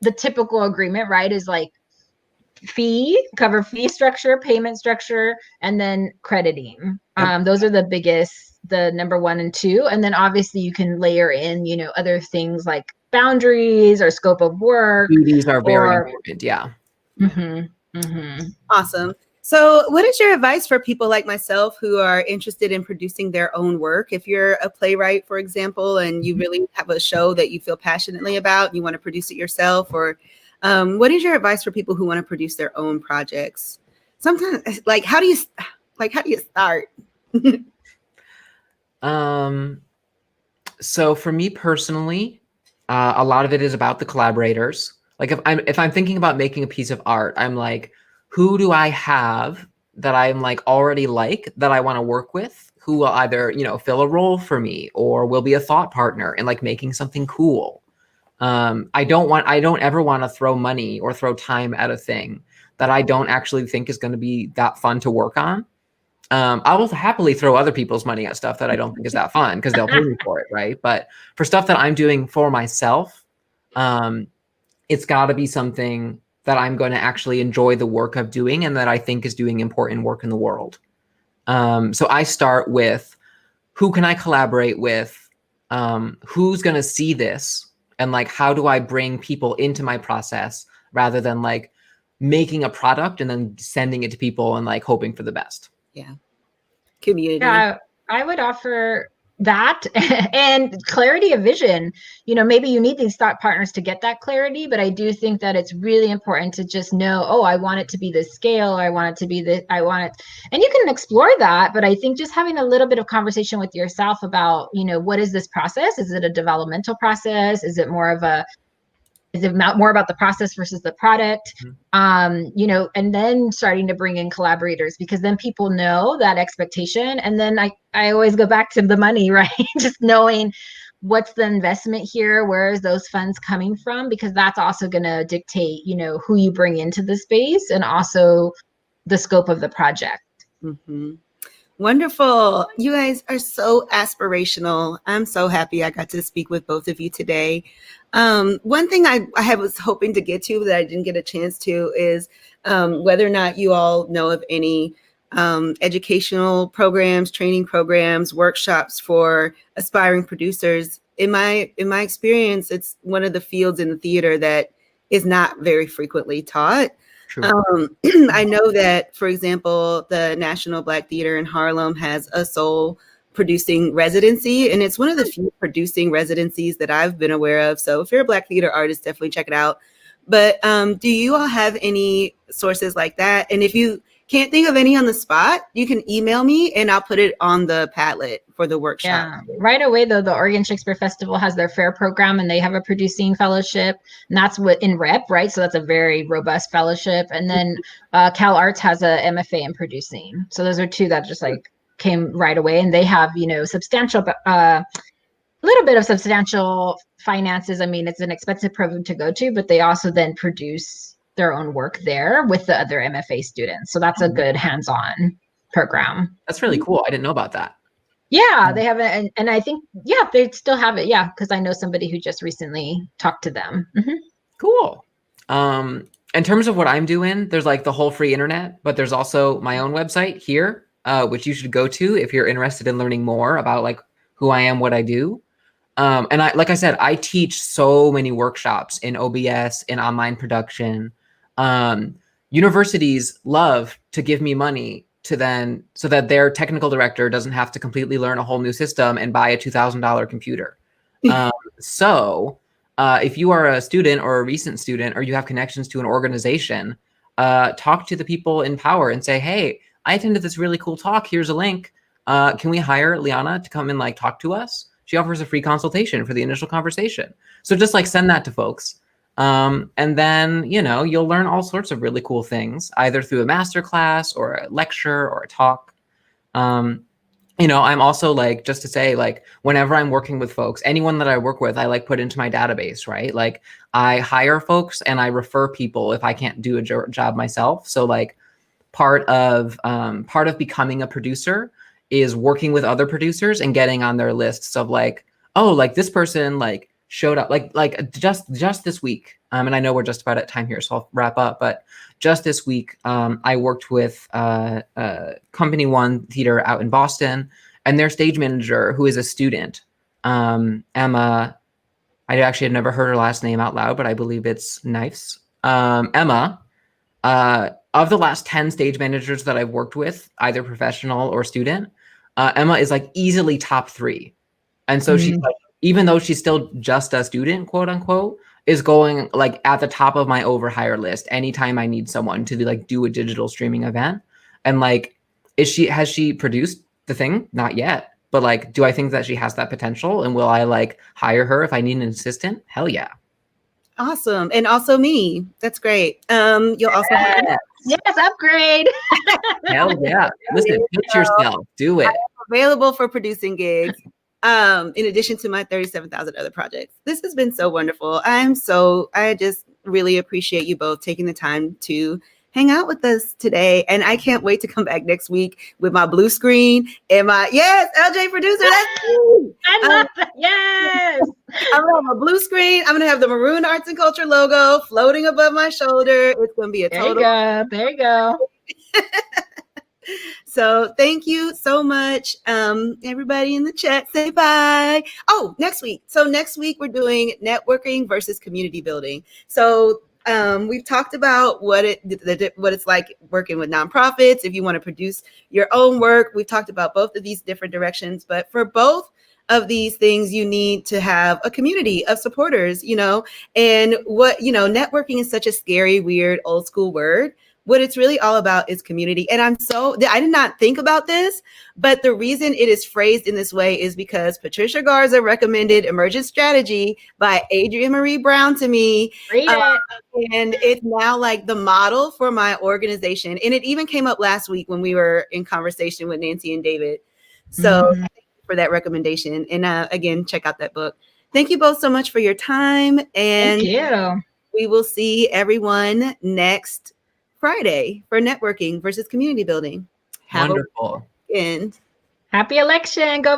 the typical agreement, right? Is like fee structure, payment structure, and then crediting. Those are the biggest, the number 1 and 2, and then obviously you can layer in other things like boundaries or scope of work. Duties are very important. Yeah. Awesome. So what is your advice for people like myself who are interested in producing their own work? If you're a playwright, for example, and you really have a show that you feel passionately about, and you want to produce it yourself, or what is your advice for people who want to produce their own projects? Sometimes, like, how do you start? So for me personally, a lot of it is about the collaborators. Like if I'm thinking about making a piece of art, I'm like, who do I have that I'm like already that I want to work with, who will either, fill a role for me or will be a thought partner in like making something cool. I don't ever want to throw money or throw time at a thing that I don't actually think is going to be that fun to work on. I will happily throw other people's money at stuff that I don't think is that fun because they'll pay me for it, right? But for stuff that I'm doing for myself, it's got to be something that I'm going to actually enjoy the work of doing and that I think is doing important work in the world. So I start with who can I collaborate with? Who's going to see this? And like, how do I bring people into my process rather than like making a product and then sending it to people and like hoping for the best? Yeah. Community. Yeah, I would offer that and clarity of vision. Maybe you need these thought partners to get that clarity, but I do think that it's really important to just know, oh, I want it to be this scale, or I want it to be this, and you can explore that. But I think just having a little bit of conversation with yourself about, what is this process? Is it a developmental process? Is it more about the process versus the product? And then starting to bring in collaborators, because then people know that expectation. And then I always go back to the money, right? Just knowing what's the investment here, where is those funds coming from, because that's also going to dictate, who you bring into the space and also the scope of the project. Wonderful. You guys are so aspirational. I'm so happy I got to speak with both of you today. One thing I was hoping to get to that I didn't get a chance to is whether or not you all know of any educational programs, training programs, workshops for aspiring producers. In my experience, it's one of the fields in the theater that is not very frequently taught. I know that, for example, the National Black Theater in Harlem has a soul producing residency, and it's one of the few producing residencies that I've been aware of. So if you're a Black theater artist, definitely check it out. But do you all have any sources like that? And if you can't think of any on the spot, you can email me and I'll put it on the Padlet for the workshop. Yeah, right away though, the Oregon Shakespeare Festival has their FAIR program, and they have a producing fellowship, and that's what in rep, right? So that's a very robust fellowship. And then Cal Arts has a MFA in producing. So those are two that just like came right away, and they have substantial little bit of substantial finances. I mean, it's an expensive program to go to, but they also then produce their own work there with the other MFA students. So that's a good hands-on program. That's really cool. I didn't know about that. Yeah, they have it. And I think, yeah, they still have it. Yeah, because I know somebody who just recently talked to them. Cool. In terms of what I'm doing, there's like the whole free internet, but there's also my own website here, which you should go to if you're interested in learning more about like who I am, what I do. And like I said, I teach so many workshops in OBS, in online production. universities love to give me money to then, so that their technical director doesn't have to completely learn a whole new system and buy a $2,000 computer. So if you are a student or a recent student, or you have connections to an organization, talk to the people in power and say, hey, I attended this really cool talk. Here's a link. Can we hire Liana to come and like talk to us? She offers a free consultation for the initial conversation. So just like send that to folks. And then, you know, you'll learn all sorts of really cool things, either through a masterclass or a lecture or a talk. You know, I'm also like, just to say, like, whenever I'm working with folks, anyone that I work with, I like put into my database, right? Like I hire folks and I refer people if I can't do a job myself. So like part of becoming a producer is working with other producers and getting on their lists of like, oh, like this person like showed up like just this week. And I know we're just about at time here, so I'll wrap up. But just this week, I worked with Company One Theater out in Boston, and their stage manager, who is a student, Emma. I actually had never heard her last name out loud, but I believe it's Knives. Emma. Of the last 10 stage managers that I've worked with, either professional or student, Emma is like easily top 3. And so she's like, even though she's still just a student, quote unquote, is going like at the top of my overhire list anytime I need someone to like do a digital streaming event. And like, has she produced the thing? Not yet. But like, do I think that she has that potential? And will I like hire her if I need an assistant? Hell yeah. Awesome. And also me. That's great. You'll also have Yes, upgrade. Hell yeah. Listen, pitch yourself. Do it. available for producing gigs. In addition to my 37,000 other projects. This has been so wonderful. I just really appreciate you both taking the time to hang out with us today. And I can't wait to come back next week with my blue screen and my, yes, LJ producer, that's me. I love that. Yes. I'm gonna have a blue screen. I'm gonna have the Maroon Arts and Culture logo floating above my shoulder. It's gonna be a total. There you go. So thank you so much. Everybody in the chat, say bye. Oh, next week. So next week we're doing networking versus community building. So we've talked about what it's like working with nonprofits. If you want to produce your own work, we've talked about both of these different directions. But for both of these things, you need to have a community of supporters, you know, and networking is such a scary, weird, old school word. What it's really all about is community. And I did not think about this, but the reason it is phrased in this way is because Patricia Garza recommended Emergent Strategy by Adrienne Marie Brown to me. Read it. And it's now like the model for my organization. And it even came up last week when we were in conversation with Nancy and David. So thank you for that recommendation. And again, check out that book. Thank you both so much for your time. And thank you. We will see everyone next Friday for networking versus community building. Wonderful. Have a weekend. Happy election. Go